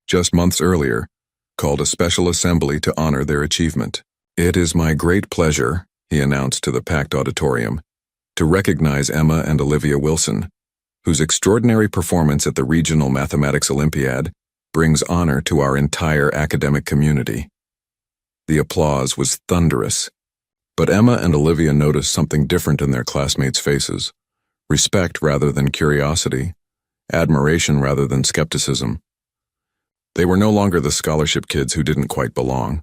just months earlier, called a special assembly to honor their achievement. "It is my great pleasure," he announced to the packed auditorium, "to recognize Emma and Olivia Wilson, whose extraordinary performance at the Regional Mathematics Olympiad brings honor to our entire academic community." The applause was thunderous, but Emma and Olivia noticed something different in their classmates' faces: respect rather than curiosity, admiration rather than skepticism. They were no longer the scholarship kids who didn't quite belong.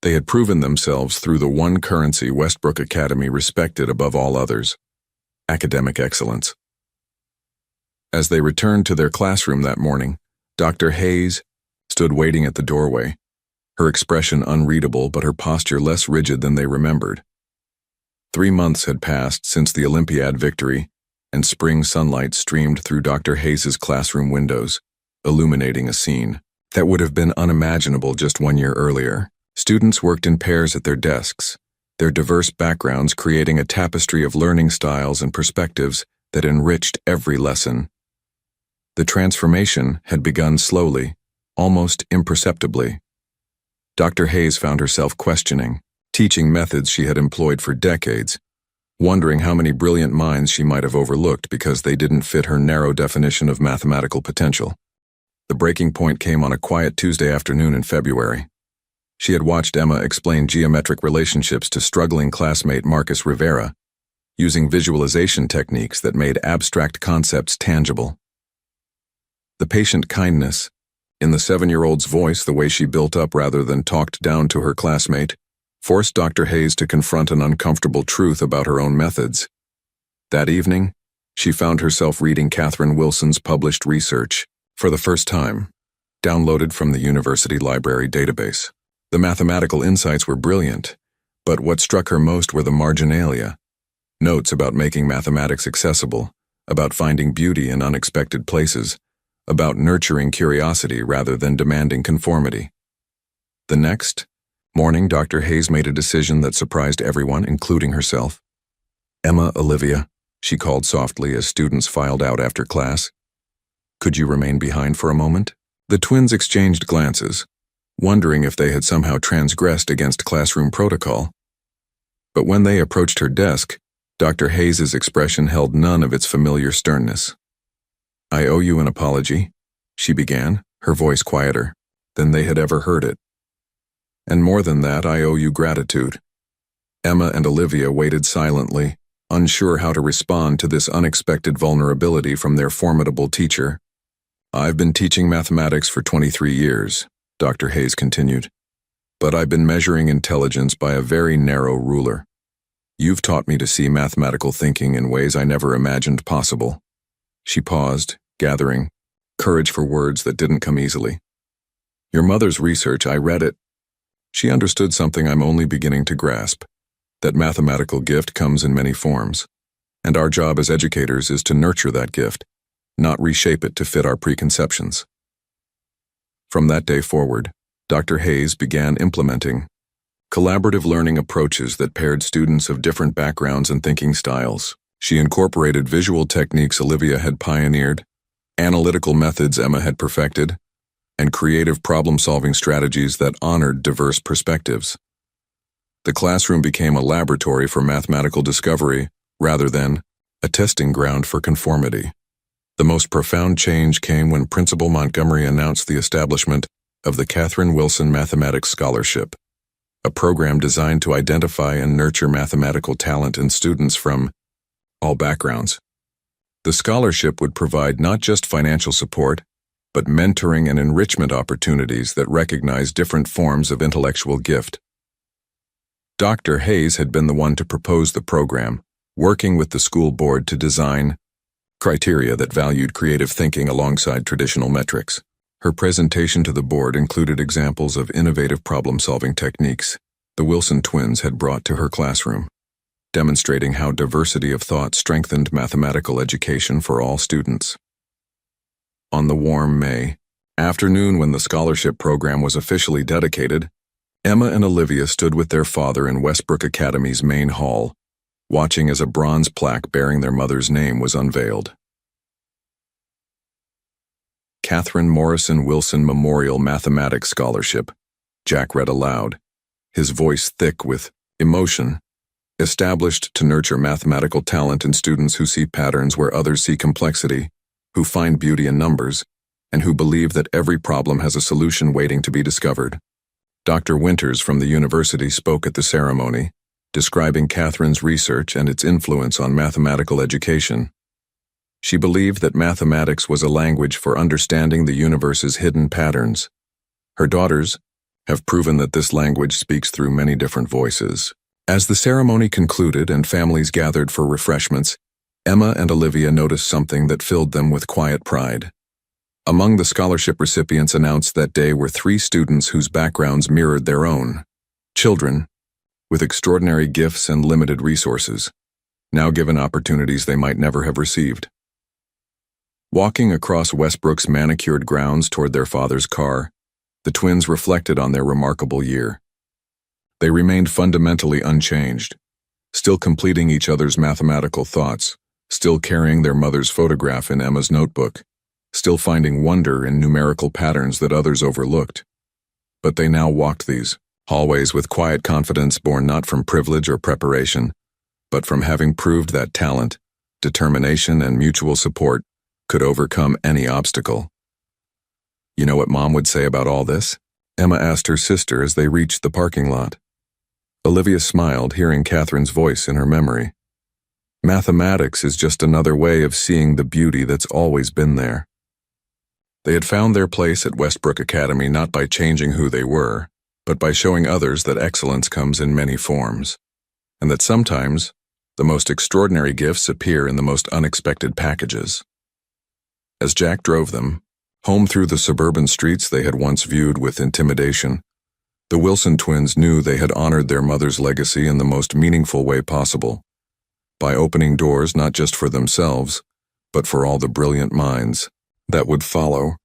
They had proven themselves through the one currency Westbrook Academy respected above all others: academic excellence. As they returned to their classroom that morning, Dr. Hayes stood waiting at the doorway, her expression unreadable but her posture less rigid than they remembered. 3 months had passed since the Olympiad victory, and spring sunlight streamed through Dr. Hayes's classroom windows, illuminating a scene that would have been unimaginable just 1 year earlier. Students worked in pairs at their desks, their diverse backgrounds creating a tapestry of learning styles and perspectives that enriched every lesson. The transformation had begun slowly, almost imperceptibly. Dr. Hayes found herself questioning teaching methods she had employed for decades, wondering how many brilliant minds she might have overlooked because they didn't fit her narrow definition of mathematical potential. The breaking point came on a quiet Tuesday afternoon in February. She had watched Emma explain geometric relationships to struggling classmate Marcus Rivera, using visualization techniques that made abstract concepts tangible. The patient kindness, in the 7-year-old's voice, the way she built up rather than talked down to her classmate, forced Dr. Hayes to confront an uncomfortable truth about her own methods. That evening, she found herself reading Catherine Wilson's published research for the first time, downloaded from the university library database. The mathematical insights were brilliant, but what struck her most were the marginalia, notes about making mathematics accessible, about finding beauty in unexpected places, about nurturing curiosity rather than demanding conformity. The next morning, Dr. Hayes made a decision that surprised everyone, including herself. "Emma, Olivia," she called softly as students filed out after class. "Could you remain behind for a moment?" The twins exchanged glances, wondering if they had somehow transgressed against classroom protocol. But when they approached her desk, Dr. Hayes's expression held none of its familiar sternness. "I owe you an apology," she began, her voice quieter than they had ever heard it. "And more than that, I owe you gratitude." Emma and Olivia waited silently, unsure how to respond to this unexpected vulnerability from their formidable teacher. "I've been teaching mathematics for 23 years, Dr. Hayes continued, but I've been measuring intelligence by a very narrow ruler. You've taught me to see mathematical thinking in ways I never imagined possible." She paused, gathering courage for words that didn't come easily. "Your mother's research, I read it. She understood something I'm only beginning to grasp, that mathematical gift comes in many forms, and our job as educators is to nurture that gift, not reshape it to fit our preconceptions." From that day forward, Dr. Hayes began implementing collaborative learning approaches that paired students of different backgrounds and thinking styles. She incorporated visual techniques Olivia had pioneered, analytical methods Emma had perfected, and creative problem-solving strategies that honored diverse perspectives. The classroom became a laboratory for mathematical discovery rather than a testing ground for conformity. The most profound change came when Principal Montgomery announced the establishment of the Catherine Wilson Mathematics Scholarship, a program designed to identify and nurture mathematical talent in students from all backgrounds. The scholarship would provide not just financial support, but mentoring and enrichment opportunities that recognize different forms of intellectual gift. Dr. Hayes had been the one to propose the program, working with the school board to design criteria that valued creative thinking alongside traditional metrics. Her presentation to the board included examples of innovative problem-solving techniques the Wilson twins had brought to her classroom, demonstrating how diversity of thought strengthened mathematical education for all students. On the warm May afternoon when the scholarship program was officially dedicated, Emma and Olivia stood with their father in Westbrook Academy's main hall, watching as a bronze plaque bearing their mother's name was unveiled. "Catherine Morrison Wilson Memorial Mathematics Scholarship," Jack read aloud, his voice thick with emotion. "Established to nurture mathematical talent in students who see patterns where others see complexity, who find beauty in numbers, and who believe that every problem has a solution waiting to be discovered." Dr. Winters from the university spoke at the ceremony, describing Catherine's research and its influence on mathematical education. She believed that mathematics was a language for understanding the universe's hidden patterns. Her daughters have proven that this language speaks through many different voices. As the ceremony concluded and families gathered for refreshments, Emma and Olivia noticed something that filled them with quiet pride. Among the scholarship recipients announced that day were 3 students whose backgrounds mirrored their own. Children with extraordinary gifts and limited resources, now given opportunities they might never have received. Walking across Westbrook's manicured grounds toward their father's car, the twins reflected on their remarkable year. They remained fundamentally unchanged, still completing each other's mathematical thoughts, still carrying their mother's photograph in Emma's notebook, still finding wonder in numerical patterns that others overlooked. But they now walked these hallways with quiet confidence born not from privilege or preparation, but from having proved that talent, determination, and mutual support could overcome any obstacle. "You know what Mom would say about all this?" Emma asked her sister as they reached the parking lot. Olivia smiled, hearing Catherine's voice in her memory. "Mathematics is just another way of seeing the beauty that's always been there." They had found their place at Westbrook Academy not by changing who they were, but by showing others that excellence comes in many forms, and that sometimes the most extraordinary gifts appear in the most unexpected packages. As Jack drove them home through the suburban streets they had once viewed with intimidation, the Wilson twins knew they had honored their mother's legacy in the most meaningful way possible, by opening doors not just for themselves, but for all the brilliant minds that would follow.